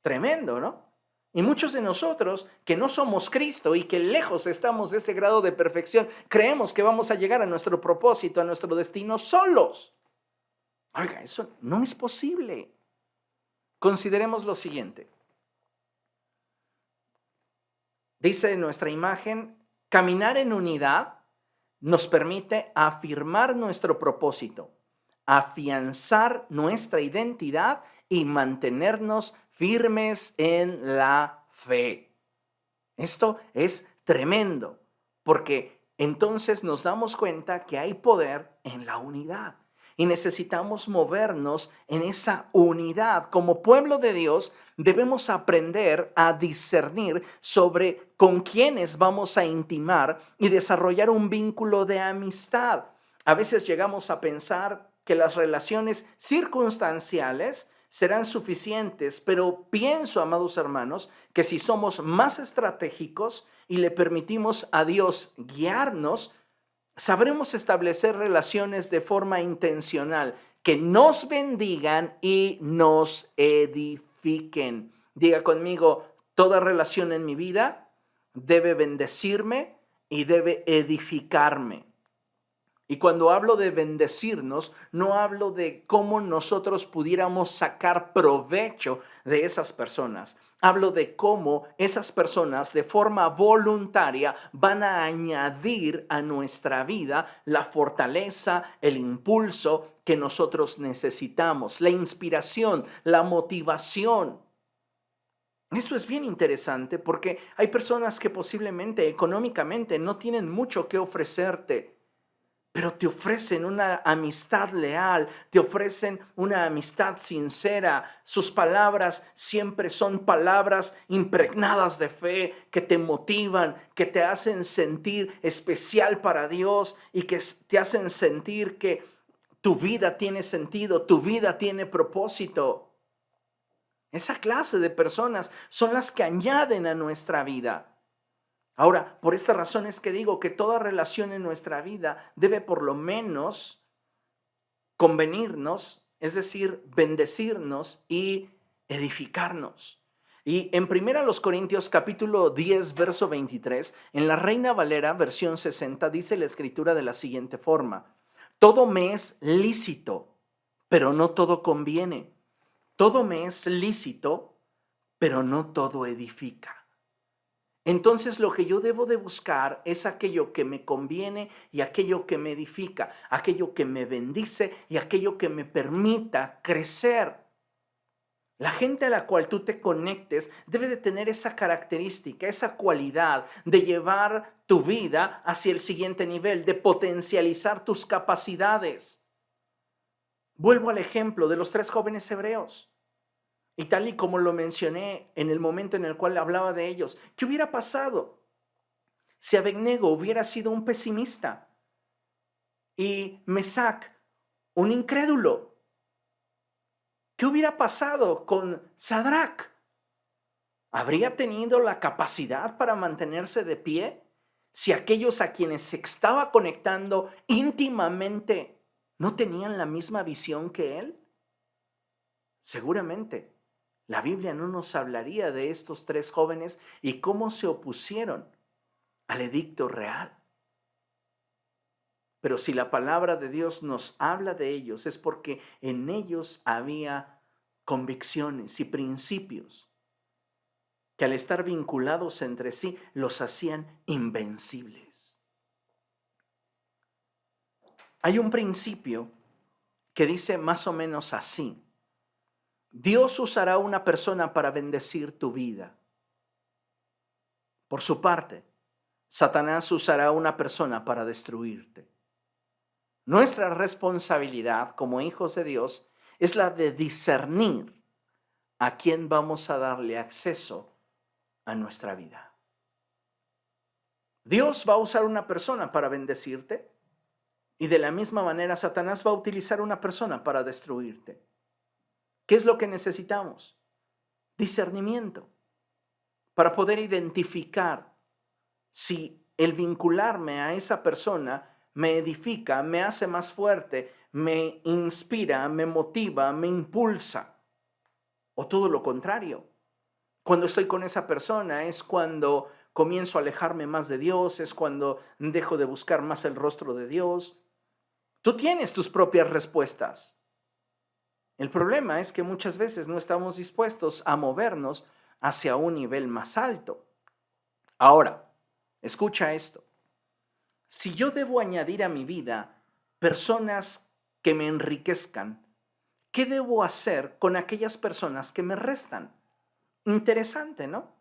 Tremendo, ¿no? Y muchos de nosotros que no somos Cristo y que lejos estamos de ese grado de perfección, creemos que vamos a llegar a nuestro propósito, a nuestro destino solos. Oiga, eso no es posible. Consideremos lo siguiente. Dice nuestra imagen, caminar en unidad nos permite afirmar nuestro propósito, afianzar nuestra identidad y mantenernos firmes en la fe. Esto es tremendo, porque entonces nos damos cuenta que hay poder en la unidad. Y necesitamos movernos en esa unidad. Como pueblo de Dios, debemos aprender a discernir sobre con quiénes vamos a intimar y desarrollar un vínculo de amistad. A veces llegamos a pensar que las relaciones circunstanciales serán suficientes, pero pienso, amados hermanos, que si somos más estratégicos y le permitimos a Dios guiarnos, sabremos establecer relaciones de forma intencional que nos bendigan y nos edifiquen. Diga conmigo, toda relación en mi vida debe bendecirme y debe edificarme. Y cuando hablo de bendecirnos, no hablo de cómo nosotros pudiéramos sacar provecho de esas personas. Hablo de cómo esas personas de forma voluntaria van a añadir a nuestra vida la fortaleza, el impulso que nosotros necesitamos, la inspiración, la motivación. Esto es bien interesante porque hay personas que posiblemente económicamente no tienen mucho que ofrecerte, pero te ofrecen una amistad leal, te ofrecen una amistad sincera. Sus palabras siempre son palabras impregnadas de fe, que te motivan, que te hacen sentir especial para Dios y que te hacen sentir que tu vida tiene sentido, tu vida tiene propósito. Esa clase de personas son las que añaden a nuestra vida. Ahora, por esta razón es que digo que toda relación en nuestra vida debe por lo menos convenirnos, es decir, bendecirnos y edificarnos. Y en 1 Corintios capítulo 10, verso 23, en la Reina Valera, versión 60, dice la escritura de la siguiente forma: todo me es lícito, pero no todo conviene. Todo me es lícito, pero no todo edifica. Entonces lo que yo debo de buscar es aquello que me conviene y aquello que me edifica, aquello que me bendice y aquello que me permita crecer. La gente a la cual tú te conectes debe de tener esa característica, esa cualidad de llevar tu vida hacia el siguiente nivel, de potencializar tus capacidades. Vuelvo al ejemplo de los 3 jóvenes hebreos. Y tal y como lo mencioné en el momento en el cual hablaba de ellos, ¿qué hubiera pasado si Abednego hubiera sido un pesimista y Mesac un incrédulo? ¿Qué hubiera pasado con Sadrach? ¿Habría tenido la capacidad para mantenerse de pie si aquellos a quienes se estaba conectando íntimamente no tenían la misma visión que él? Seguramente la Biblia no nos hablaría de estos 3 jóvenes y cómo se opusieron al edicto real. Pero si la palabra de Dios nos habla de ellos, es porque en ellos había convicciones y principios que al estar vinculados entre sí los hacían invencibles. Hay un principio que dice más o menos así: Dios usará una persona para bendecir tu vida. Por su parte, Satanás usará una persona para destruirte. Nuestra responsabilidad como hijos de Dios es la de discernir a quién vamos a darle acceso a nuestra vida. Dios va a usar una persona para bendecirte y de la misma manera Satanás va a utilizar una persona para destruirte. ¿Qué es lo que necesitamos? Discernimiento para poder identificar si el vincularme a esa persona me edifica, me hace más fuerte, me inspira, me motiva, me impulsa, o todo lo contrario. Cuando estoy con esa persona es cuando comienzo a alejarme más de Dios, es cuando dejo de buscar más el rostro de Dios. Tú tienes tus propias respuestas. El problema es que muchas veces no estamos dispuestos a movernos hacia un nivel más alto. Ahora, escucha esto. Si yo debo añadir a mi vida personas que me enriquezcan, ¿qué debo hacer con aquellas personas que me restan? Interesante, ¿no?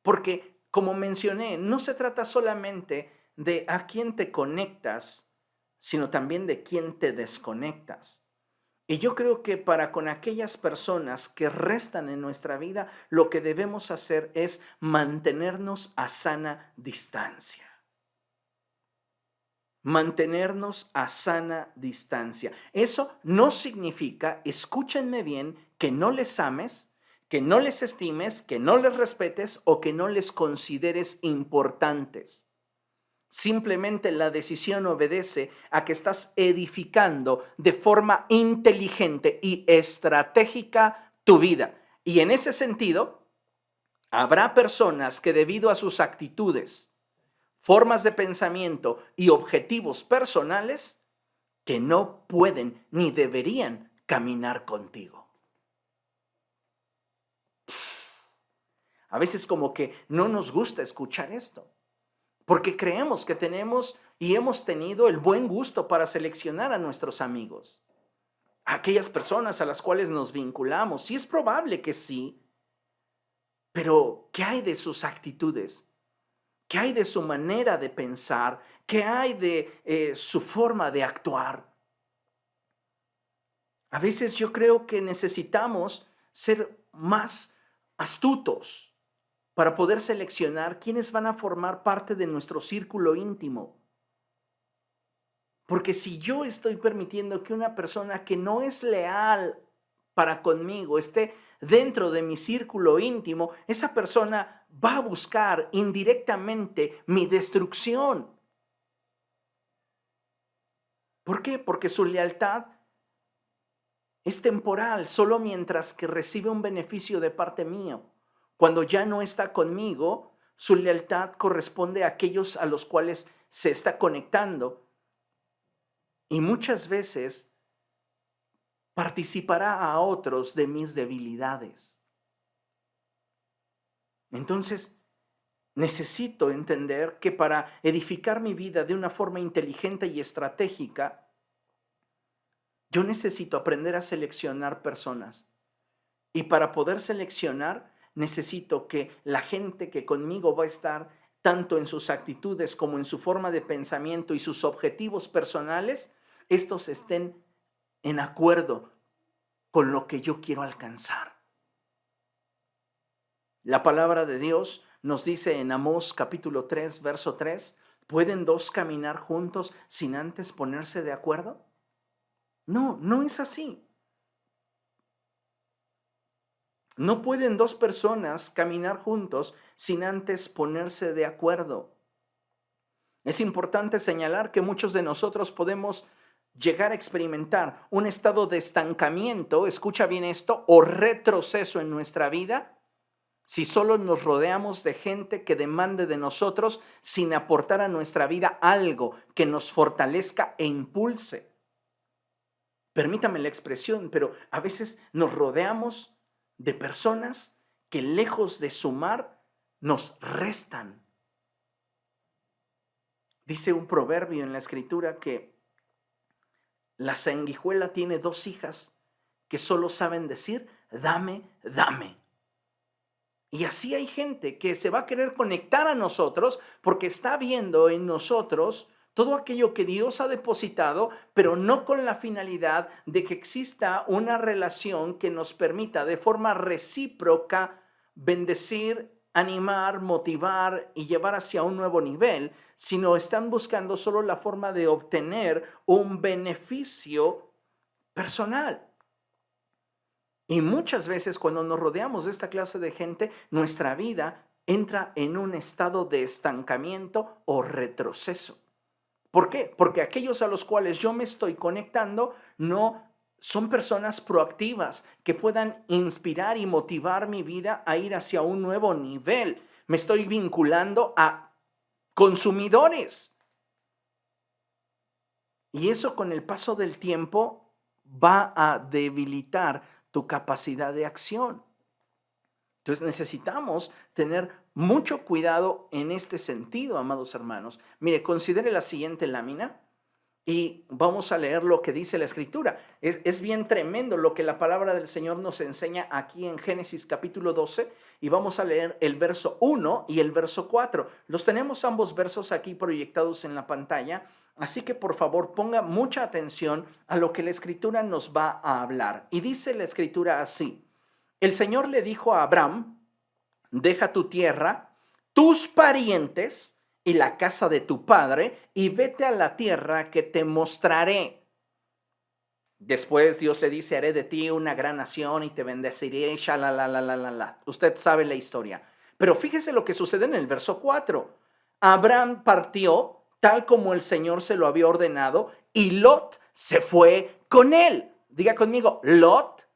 Porque, como mencioné, no se trata solamente de a quién te conectas, sino también de quién te desconectas. Y yo creo que para con aquellas personas que restan en nuestra vida, lo que debemos hacer es mantenernos a sana distancia. Mantenernos a sana distancia. Eso no significa, escúchenme bien, que no les ames, que no les estimes, que no les respetes o que no les consideres importantes. Simplemente la decisión obedece a que estás edificando de forma inteligente y estratégica tu vida. Y en ese sentido, habrá personas que debido a sus actitudes, formas de pensamiento y objetivos personales que no pueden ni deberían caminar contigo. A veces como que no nos gusta escuchar esto, porque creemos que tenemos y hemos tenido el buen gusto para seleccionar a nuestros amigos, a aquellas personas a las cuales nos vinculamos. Y es probable que sí, pero ¿qué hay de sus actitudes? ¿Qué hay de su manera de pensar? ¿Qué hay de su forma de actuar? A veces yo creo que necesitamos ser más astutos para poder seleccionar quiénes van a formar parte de nuestro círculo íntimo. Porque si yo estoy permitiendo que una persona que no es leal para conmigo esté dentro de mi círculo íntimo, esa persona va a buscar indirectamente mi destrucción. ¿Por qué? Porque su lealtad es temporal, solo mientras que recibe un beneficio de parte mío. Cuando ya no está conmigo, su lealtad corresponde a aquellos a los cuales se está conectando. Y muchas veces participará a otros de mis debilidades. Entonces, necesito entender que para edificar mi vida de una forma inteligente y estratégica, yo necesito aprender a seleccionar personas. Y para poder seleccionar, necesito que la gente que conmigo va a estar, tanto en sus actitudes como en su forma de pensamiento y sus objetivos personales, estos estén en acuerdo con lo que yo quiero alcanzar. La palabra de Dios nos dice en Amós capítulo 3, verso 3, ¿pueden dos caminar juntos sin antes ponerse de acuerdo? No, no es así. No pueden dos personas caminar juntos sin antes ponerse de acuerdo. Es importante señalar que muchos de nosotros podemos llegar a experimentar un estado de estancamiento, escucha bien esto, o retroceso en nuestra vida si solo nos rodeamos de gente que demande de nosotros sin aportar a nuestra vida algo que nos fortalezca e impulse. Permítame la expresión, pero a veces nos rodeamos de personas que lejos de sumar nos restan. Dice un proverbio en la escritura que la sanguijuela tiene dos hijas que solo saben decir, dame, dame. Y así hay gente que se va a querer conectar a nosotros porque está viendo en nosotros todo aquello que Dios ha depositado, pero no con la finalidad de que exista una relación que nos permita de forma recíproca bendecir, animar, motivar y llevar hacia un nuevo nivel, sino están buscando solo la forma de obtener un beneficio personal. Y muchas veces cuando nos rodeamos de esta clase de gente, nuestra vida entra en un estado de estancamiento o retroceso. ¿Por qué? Porque aquellos a los cuales yo me estoy conectando no son personas proactivas que puedan inspirar y motivar mi vida a ir hacia un nuevo nivel. Me estoy vinculando a consumidores. Y eso con el paso del tiempo va a debilitar tu capacidad de acción. Entonces necesitamos tener mucho cuidado en este sentido, amados hermanos. Mire, considere la siguiente lámina y vamos a leer lo que dice la Escritura. Es bien tremendo lo que la palabra del Señor nos enseña aquí en Génesis capítulo 12 y vamos a leer el verso 1 y el verso 4. Los tenemos ambos versos aquí proyectados en la pantalla, así que por favor ponga mucha atención a lo que la Escritura nos va a hablar. Y dice la Escritura así. El Señor le dijo a Abraham, deja tu tierra, tus parientes y la casa de tu padre y vete a la tierra que te mostraré. Después Dios le dice, haré de ti una gran nación y te bendeciré, shalalalalala. Usted sabe la historia. Pero fíjese lo que sucede en el verso 4. Abraham partió tal como el Señor se lo había ordenado y Lot se fue con él. Diga conmigo, Lot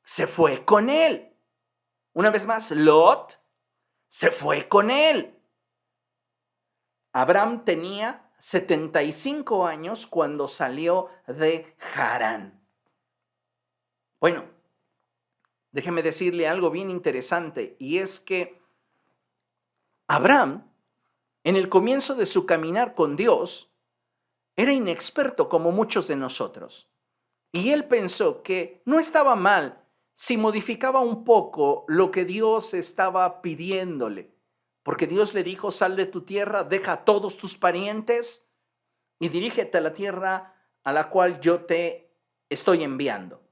se fue con él. Una vez más, Lot se fue con él. Abraham tenía 75 años cuando salió de Harán. Bueno, déjeme decirle algo bien interesante, y es que Abraham, en el comienzo de su caminar con Dios, era inexperto como muchos de nosotros. Y él pensó que no estaba mal si modificaba un poco lo que Dios estaba pidiéndole. Porque Dios le dijo, sal de tu tierra, deja a todos tus parientes y dirígete a la tierra a la cual yo te estoy enviando.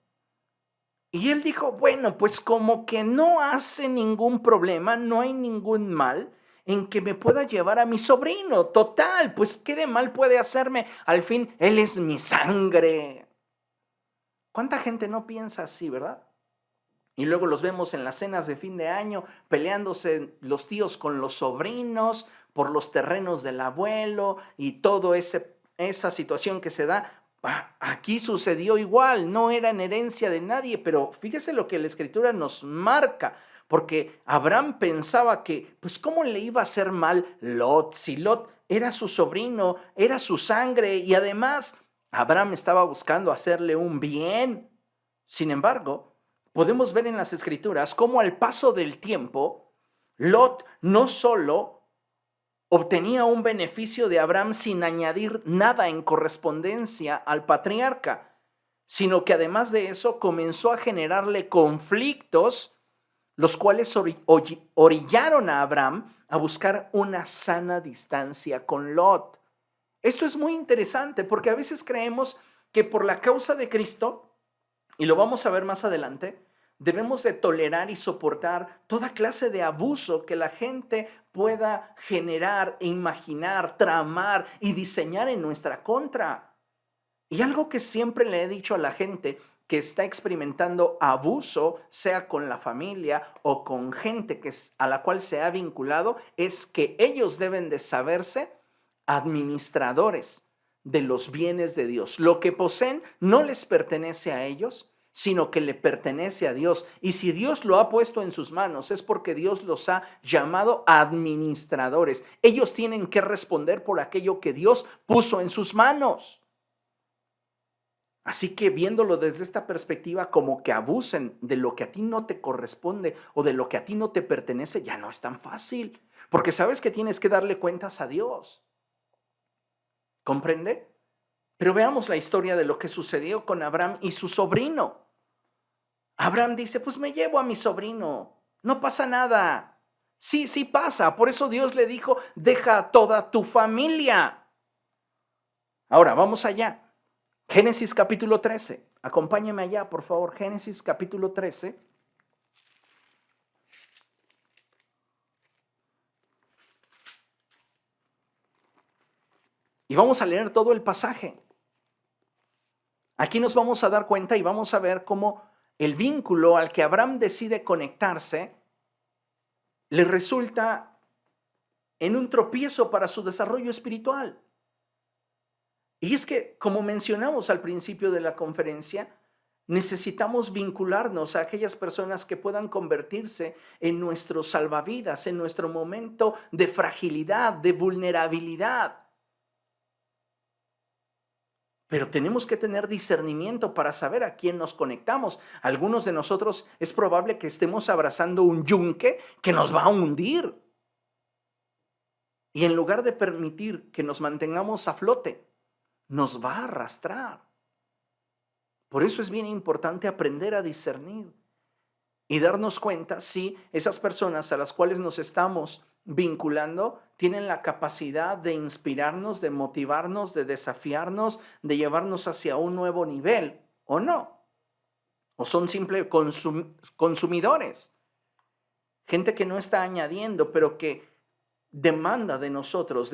Y él dijo, bueno, pues como que no hace ningún problema, no hay ningún mal en que me pueda llevar a mi sobrino. Total, pues ¿qué de mal puede hacerme? Al fin, él es mi sangre. ¿Cuánta gente no piensa así, verdad? Y luego los vemos en las cenas de fin de año peleándose los tíos con los sobrinos por los terrenos del abuelo y toda esa situación que se da Aquí sucedió igual, no era en herencia de nadie, pero fíjese lo que la Escritura nos marca, porque Abraham pensaba que, pues, ¿cómo le iba a hacer mal Lot? Si Lot era su sobrino, era su sangre, y además Abraham estaba buscando hacerle un bien. Sin embargo, podemos ver en las Escrituras cómo al paso del tiempo, Lot no solo obtenía un beneficio de Abraham sin añadir nada en correspondencia al patriarca, sino que además de eso comenzó a generarle conflictos, los cuales orillaron a Abraham a buscar una sana distancia con Lot. Esto es muy interesante porque a veces creemos que por la causa de Cristo, y lo vamos a ver más adelante, debemos de tolerar y soportar toda clase de abuso que la gente pueda generar, imaginar, tramar y diseñar en nuestra contra. Y algo que siempre le he dicho a la gente que está experimentando abuso, sea con la familia o con gente a la cual se ha vinculado, es que ellos deben de saberse administradores de los bienes de Dios. Lo que poseen no les pertenece a ellos, sino que le pertenece a Dios. Y si Dios lo ha puesto en sus manos, es porque Dios los ha llamado administradores. Ellos tienen que responder por aquello que Dios puso en sus manos. Así que viéndolo desde esta perspectiva, como que abusen de lo que a ti no te corresponde o de lo que a ti no te pertenece, ya no es tan fácil, porque sabes que tienes que darle cuentas a Dios. ¿Comprende? Pero veamos la historia de lo que sucedió con Abraham y su sobrino. Abraham dice, pues me llevo a mi sobrino, no pasa nada. Sí, sí pasa, por eso Dios le dijo, deja a toda tu familia. Ahora, vamos allá. Génesis capítulo 13. Acompáñame allá, por favor. Génesis capítulo 13. Y vamos a leer todo el pasaje. Aquí nos vamos a dar cuenta y vamos a ver cómo el vínculo al que Abraham decide conectarse le resulta en un tropiezo para su desarrollo espiritual. Y es que, como mencionamos al principio de la conferencia, necesitamos vincularnos a aquellas personas que puedan convertirse en nuestros salvavidas, en nuestro momento de fragilidad, de vulnerabilidad. Pero tenemos que tener discernimiento para saber a quién nos conectamos. Algunos de nosotros es probable que estemos abrazando un yunque que nos va a hundir. Y en lugar de permitir que nos mantengamos a flote, nos va a arrastrar. Por eso es bien importante aprender a discernir y darnos cuenta si esas personas a las cuales nos estamos vinculando tienen la capacidad de inspirarnos, de motivarnos, de desafiarnos, de llevarnos hacia un nuevo nivel o no. O son simples consumidores. Gente que no está añadiendo, pero que demanda de nosotros.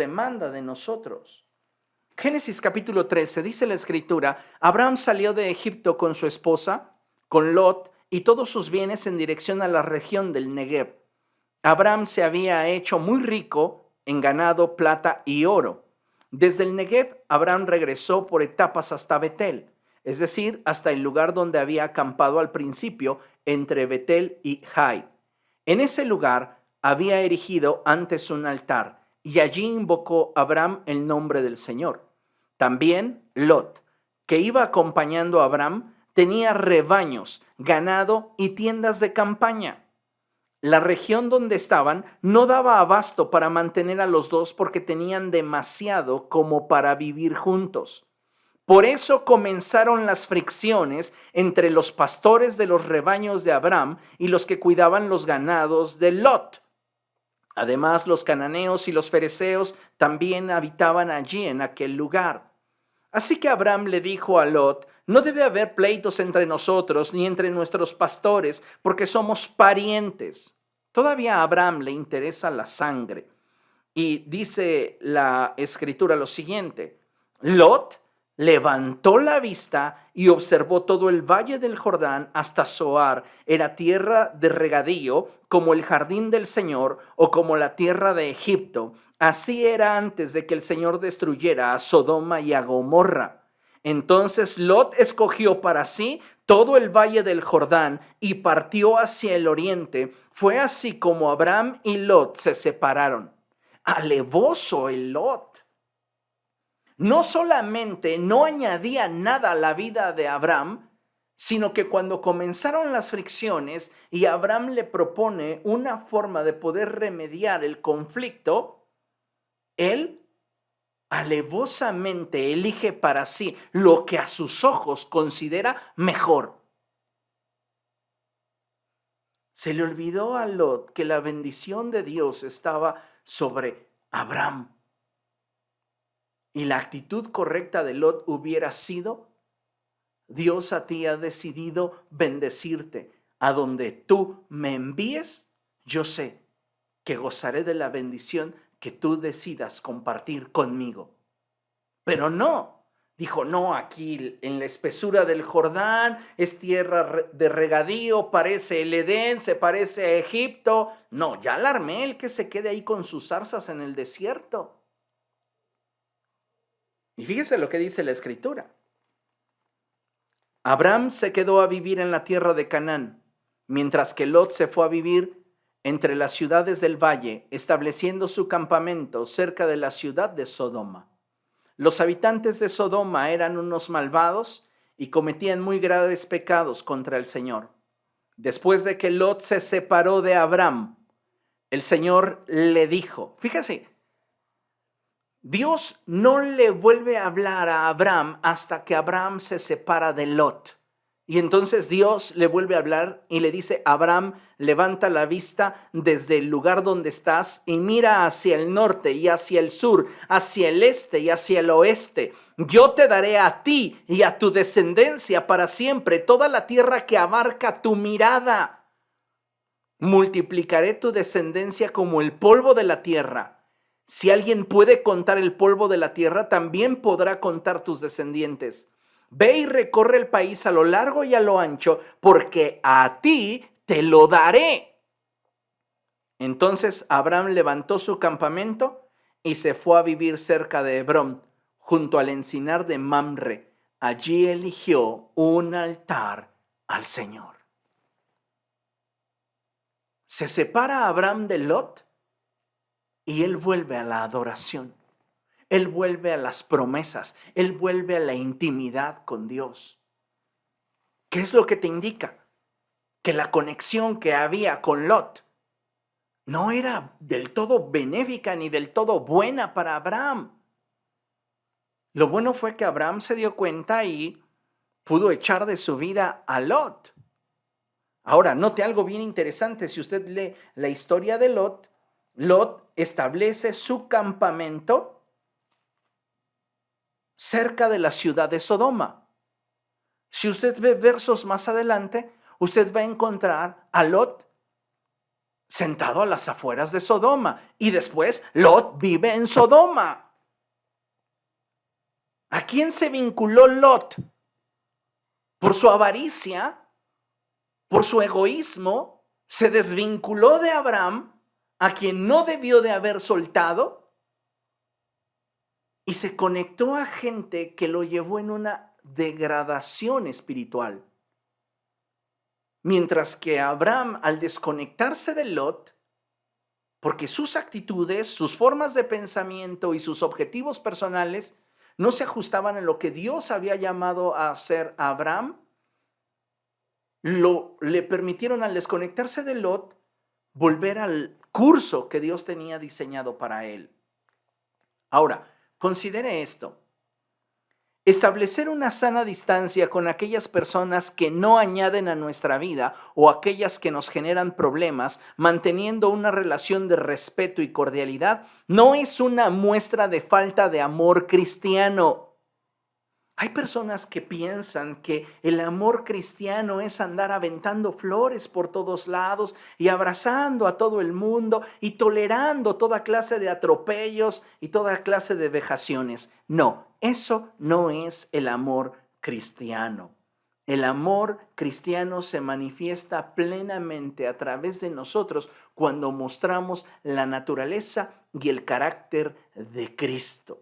Génesis capítulo 13, dice la escritura, Abraham salió de Egipto con su esposa, con Lot y todos sus bienes en dirección a la región del Negev. Abraham se había hecho muy rico en ganado, plata y oro. Desde el Negev, Abraham regresó por etapas hasta Betel, es decir, hasta el lugar donde había acampado al principio, entre Betel y Jai. En ese lugar había erigido antes un altar, y allí invocó Abraham el nombre del Señor. También Lot, que iba acompañando a Abraham, tenía rebaños, ganado y tiendas de campaña. La región donde estaban no daba abasto para mantener a los dos porque tenían demasiado como para vivir juntos. Por eso comenzaron las fricciones entre los pastores de los rebaños de Abraham y los que cuidaban los ganados de Lot. Además, los cananeos y los fereceos también habitaban allí en aquel lugar. Así que Abraham le dijo a Lot, no debe haber pleitos entre nosotros ni entre nuestros pastores, porque somos parientes. Todavía a Abraham le interesa la sangre. Y dice la escritura lo siguiente, Lot levantó la vista y observó todo el valle del Jordán hasta Zoar. Era tierra de regadío, como el jardín del Señor o como la tierra de Egipto. Así era antes de que el Señor destruyera a Sodoma y a Gomorra. Entonces Lot escogió para sí todo el valle del Jordán y partió hacia el oriente. Fue así como Abraham y Lot se separaron. Alevoso el Lot. No solamente no añadía nada a la vida de Abraham, sino que cuando comenzaron las fricciones y Abraham le propone una forma de poder remediar el conflicto, él alevosamente elige para sí lo que a sus ojos considera mejor. Se le olvidó a Lot que la bendición de Dios estaba sobre Abraham. Y la actitud correcta de Lot hubiera sido: Dios a ti ha decidido bendecirte. A donde tú me envíes, yo sé que gozaré de la bendición que tú decidas compartir conmigo. Pero no, dijo: no, aquí en la espesura del Jordán es tierra de regadío, parece el Edén, se parece a Egipto. No, ya alarmé, el que se quede ahí con sus zarzas en el desierto. Y fíjese lo que dice la Escritura. Abraham se quedó a vivir en la tierra de Canaán, mientras que Lot se fue a vivir entre las ciudades del valle, estableciendo su campamento cerca de la ciudad de Sodoma. Los habitantes de Sodoma eran unos malvados y cometían muy graves pecados contra el Señor. Después de que Lot se separó de Abraham, el Señor le dijo, fíjese, Dios no le vuelve a hablar a Abraham hasta que Abraham se separa de Lot. Y entonces Dios le vuelve a hablar y le dice: Abraham, levanta la vista desde el lugar donde estás y mira hacia el norte y hacia el sur, hacia el este y hacia el oeste. Yo te daré a ti y a tu descendencia para siempre toda la tierra que abarca tu mirada. Multiplicaré tu descendencia como el polvo de la tierra. Si alguien puede contar el polvo de la tierra, también podrá contar tus descendientes. Ve y recorre el país a lo largo y a lo ancho, porque a ti te lo daré. Entonces Abraham levantó su campamento y se fue a vivir cerca de Hebrón, junto al encinar de Mamre. Allí eligió un altar al Señor. Se separa Abraham de Lot y él vuelve a la adoración. Él vuelve a las promesas. Él vuelve a la intimidad con Dios. ¿Qué es lo que te indica? Que la conexión que había con Lot no era del todo benéfica ni del todo buena para Abraham. Lo bueno fue que Abraham se dio cuenta y pudo echar de su vida a Lot. Ahora, note algo bien interesante. Si usted lee la historia de Lot, Lot establece su campamento cerca de la ciudad de Sodoma. Si usted ve versos más adelante, usted va a encontrar a Lot sentado a las afueras de Sodoma y después Lot vive en Sodoma. ¿A quién se vinculó Lot? Por su avaricia, por su egoísmo, se desvinculó de Abraham, a quien no debió de haber soltado, y se conectó a gente que lo llevó en una degradación espiritual. Mientras que Abraham, al desconectarse de Lot, porque sus actitudes, sus formas de pensamiento y sus objetivos personales no se ajustaban a lo que Dios había llamado a hacer a Abraham, le permitieron, al desconectarse de Lot, volver al curso que Dios tenía diseñado para él. Ahora, considere esto. Establecer una sana distancia con aquellas personas que no añaden a nuestra vida o aquellas que nos generan problemas, manteniendo una relación de respeto y cordialidad, no es una muestra de falta de amor cristiano. Hay personas que piensan que el amor cristiano es andar aventando flores por todos lados y abrazando a todo el mundo y tolerando toda clase de atropellos y toda clase de vejaciones. No, eso no es el amor cristiano. El amor cristiano se manifiesta plenamente a través de nosotros cuando mostramos la naturaleza y el carácter de Cristo.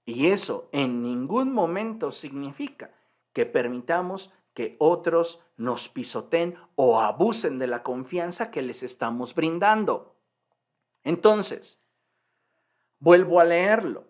Y eso en ningún momento significa que permitamos que otros nos pisoteen o abusen de la confianza que les estamos brindando. Entonces, vuelvo a leerlo.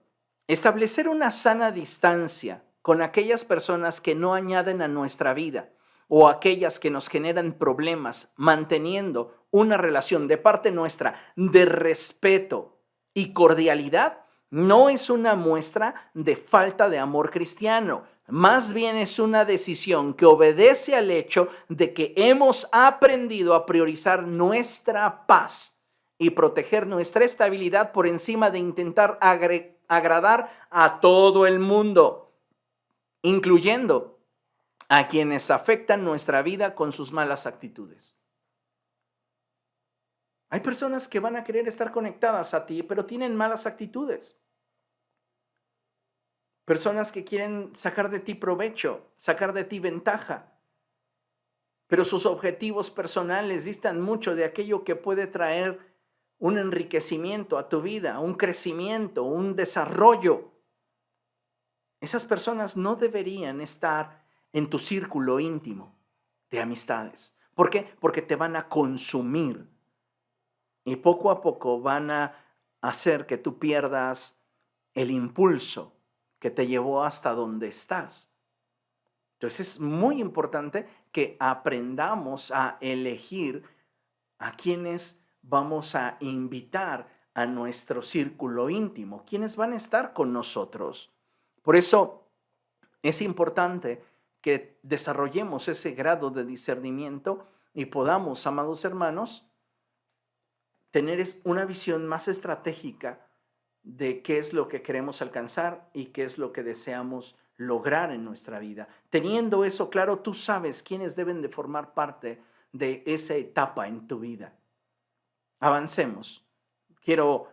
Establecer una sana distancia con aquellas personas que no añaden a nuestra vida o aquellas que nos generan problemas, manteniendo una relación de parte nuestra de respeto y cordialidad, no es una muestra de falta de amor cristiano. Más bien es una decisión que obedece al hecho de que hemos aprendido a priorizar nuestra paz y proteger nuestra estabilidad por encima de intentar agradar a todo el mundo, incluyendo a quienes afectan nuestra vida con sus malas actitudes. Hay personas que van a querer estar conectadas a ti, pero tienen malas actitudes. Personas que quieren sacar de ti provecho, sacar de ti ventaja, pero sus objetivos personales distan mucho de aquello que puede traer un enriquecimiento a tu vida, un crecimiento, un desarrollo. Esas personas no deberían estar en tu círculo íntimo de amistades. ¿Por qué? Porque te van a consumir y poco a poco van a hacer que tú pierdas el impulso que te llevó hasta donde estás. Entonces es muy importante que aprendamos a elegir a quienes vamos a invitar a nuestro círculo íntimo, quienes van a estar con nosotros. Por eso es importante que desarrollemos ese grado de discernimiento y podamos, amados hermanos, tener una visión más estratégica de qué es lo que queremos alcanzar y qué es lo que deseamos lograr en nuestra vida. Teniendo eso claro, tú sabes quiénes deben de formar parte de esa etapa en tu vida. Avancemos. Quiero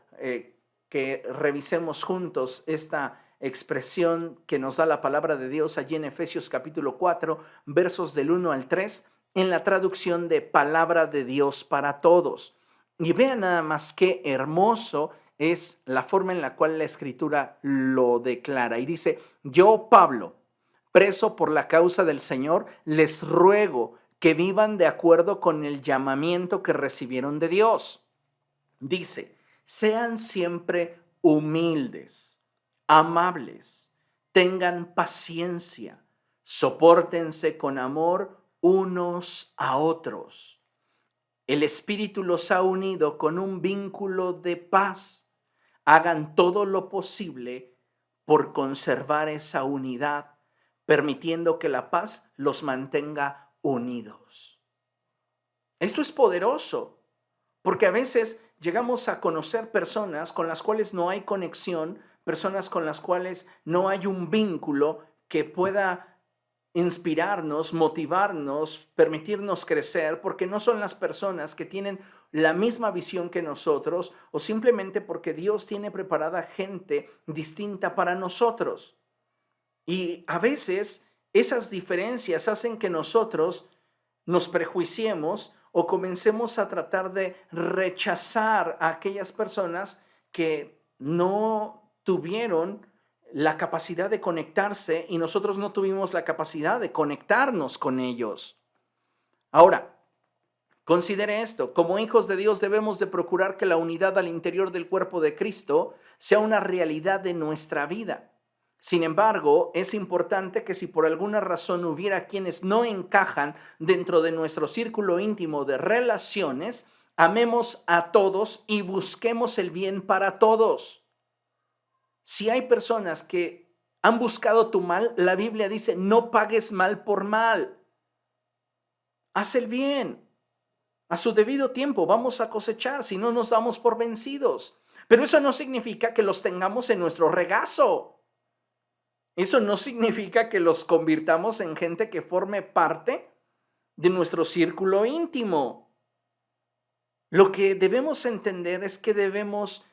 que revisemos juntos esta expresión que nos da la palabra de Dios allí en Efesios capítulo 4, versos del 1 al 3, en la traducción de Palabra de Dios para Todos. Y vean nada más qué hermoso es la forma en la cual la Escritura lo declara. Y dice, yo, Pablo, preso por la causa del Señor, les ruego que vivan de acuerdo con el llamamiento que recibieron de Dios. Dice, sean siempre humildes, amables, tengan paciencia, sopórtense con amor unos a otros. El Espíritu los ha unido con un vínculo de paz. Hagan todo lo posible por conservar esa unidad, permitiendo que la paz los mantenga unidos. Esto es poderoso, porque a veces llegamos a conocer personas con las cuales no hay conexión, personas con las cuales no hay un vínculo que pueda inspirarnos, motivarnos, permitirnos crecer, porque no son las personas que tienen la misma visión que nosotros o simplemente porque Dios tiene preparada gente distinta para nosotros. Y a veces esas diferencias hacen que nosotros nos prejuiciemos o comencemos a tratar de rechazar a aquellas personas que no tuvieron la capacidad de conectarse y nosotros no tuvimos la capacidad de conectarnos con ellos. Ahora, considere esto, como hijos de Dios debemos de procurar que la unidad al interior del cuerpo de Cristo sea una realidad de nuestra vida. Sin embargo, es importante que si por alguna razón hubiera quienes no encajan dentro de nuestro círculo íntimo de relaciones, amemos a todos y busquemos el bien para todos. Si hay personas que han buscado tu mal, la Biblia dice, no pagues mal por mal. Haz el bien. A su debido tiempo vamos a cosechar, si no nos damos por vencidos. Pero eso no significa que los tengamos en nuestro regazo. Eso no significa que los convirtamos en gente que forme parte de nuestro círculo íntimo. Lo que debemos entender es que debemos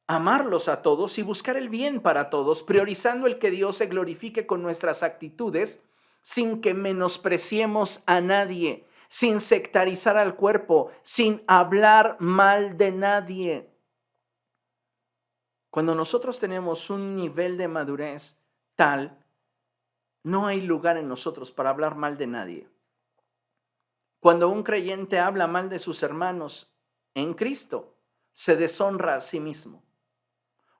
amarlos a todos y buscar el bien para todos, priorizando el que Dios se glorifique con nuestras actitudes, sin que menospreciemos a nadie, sin sectarizar al cuerpo, sin hablar mal de nadie. Cuando nosotros tenemos un nivel de madurez tal, no hay lugar en nosotros para hablar mal de nadie. Cuando un creyente habla mal de sus hermanos en Cristo, se deshonra a sí mismo.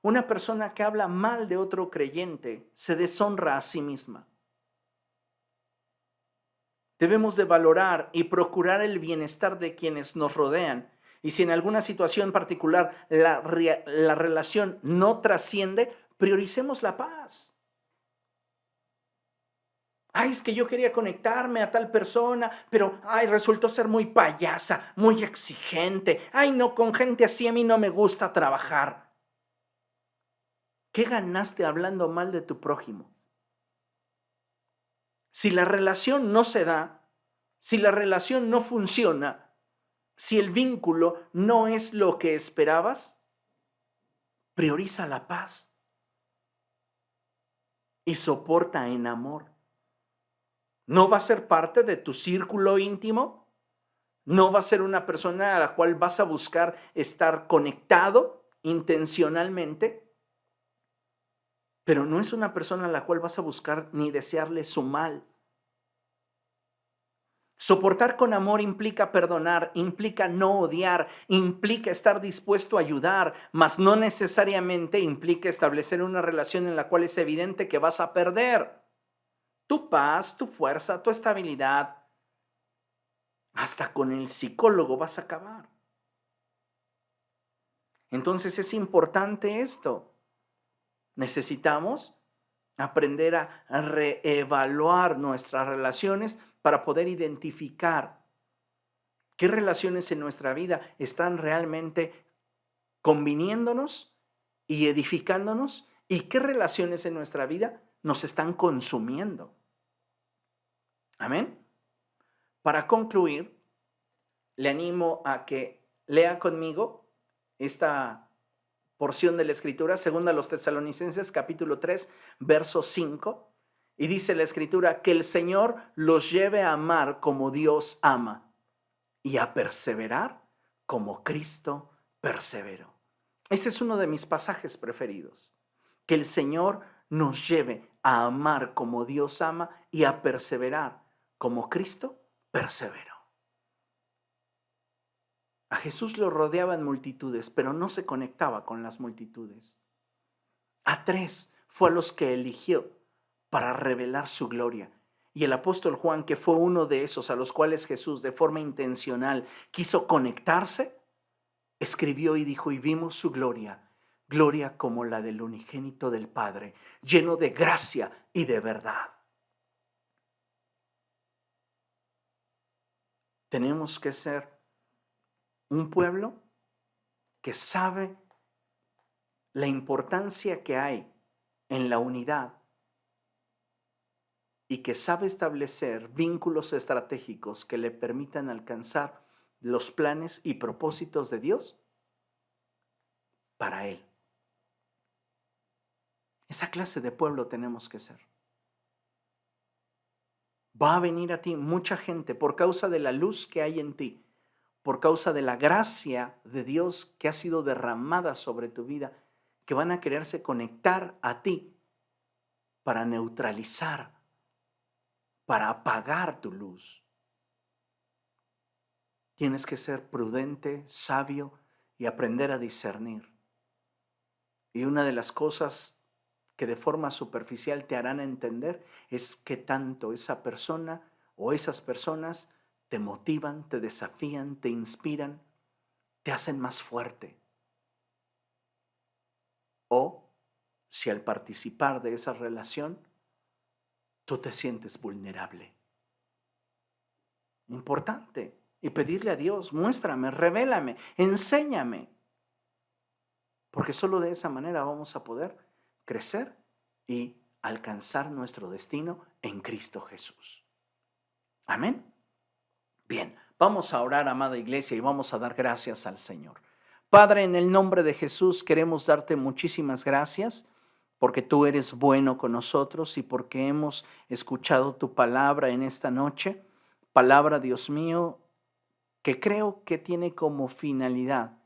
Una persona que habla mal de otro creyente se deshonra a sí misma. Debemos de valorar y procurar el bienestar de quienes nos rodean. Y si en alguna situación particular la relación no trasciende, prioricemos la paz. Ay, es que yo quería conectarme a tal persona, pero ay, resultó ser muy payasa, muy exigente. Ay, no, con gente así a mí no me gusta trabajar. ¿Qué ganaste hablando mal de tu prójimo? Si la relación no se da, si la relación no funciona, si el vínculo no es lo que esperabas, prioriza la paz y soporta en amor. ¿No va a ser parte de tu círculo íntimo? ¿No va a ser una persona a la cual vas a buscar estar conectado intencionalmente? Pero no es una persona a la cual vas a buscar ni desearle su mal. Soportar con amor implica perdonar, implica no odiar, implica estar dispuesto a ayudar, mas no necesariamente implica establecer una relación en la cual es evidente que vas a perder tu paz, tu fuerza, tu estabilidad. Hasta con el psicólogo vas a acabar. Entonces es importante esto. Necesitamos aprender a reevaluar nuestras relaciones para poder identificar qué relaciones en nuestra vida están realmente conviniéndonos y edificándonos y qué relaciones en nuestra vida nos están consumiendo. Amén. Para concluir, le animo a que lea conmigo esta porción de la Escritura, segunda a los Tesalonicenses, capítulo 3, verso 5, y dice la Escritura, que el Señor los lleve a amar como Dios ama y a perseverar como Cristo perseveró. Este es uno de mis pasajes preferidos, que el Señor nos lleve a amar como Dios ama y a perseverar como Cristo perseveró. A Jesús lo rodeaban multitudes, pero no se conectaba con las multitudes. A 3 fue a los que eligió para revelar su gloria. Y el apóstol Juan, que fue uno de esos a los cuales Jesús de forma intencional quiso conectarse, escribió y dijo, y vimos su gloria, gloria como la del unigénito del Padre, lleno de gracia y de verdad. Tenemos que ser un pueblo que sabe la importancia que hay en la unidad y que sabe establecer vínculos estratégicos que le permitan alcanzar los planes y propósitos de Dios para Él. Esa clase de pueblo tenemos que ser. Va a venir a ti mucha gente por causa de la luz que hay en ti, por causa de la gracia de Dios que ha sido derramada sobre tu vida, que van a quererse conectar a ti para neutralizar, para apagar tu luz. Tienes que ser prudente, sabio y aprender a discernir. Y una de las cosas que de forma superficial te harán entender es que tanto esa persona o esas personas te motivan, te desafían, te inspiran, te hacen más fuerte. O si al participar de esa relación tú te sientes vulnerable. Importante. Y pedirle a Dios, muéstrame, revélame, enséñame. Porque solo de esa manera vamos a poder crecer y alcanzar nuestro destino en Cristo Jesús. Amén. Bien, vamos a orar, amada iglesia, y vamos a dar gracias al Señor. Padre, en el nombre de Jesús queremos darte muchísimas gracias porque tú eres bueno con nosotros y porque hemos escuchado tu palabra en esta noche. Palabra, Dios mío, que creo que tiene como finalidad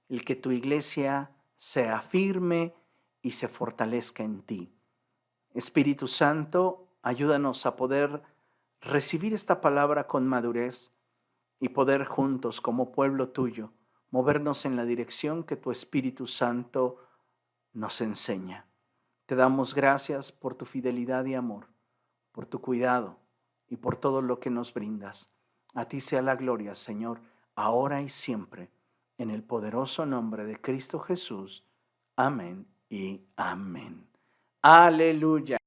el que tu iglesia se afirme y se fortalezca en ti. Espíritu Santo, ayúdanos a poder recibir esta palabra con madurez y poder juntos, como pueblo tuyo, movernos en la dirección que tu Espíritu Santo nos enseña. Te damos gracias por tu fidelidad y amor, por tu cuidado y por todo lo que nos brindas. A ti sea la gloria, Señor, ahora y siempre, en el poderoso nombre de Cristo Jesús. Amén y amén. Aleluya.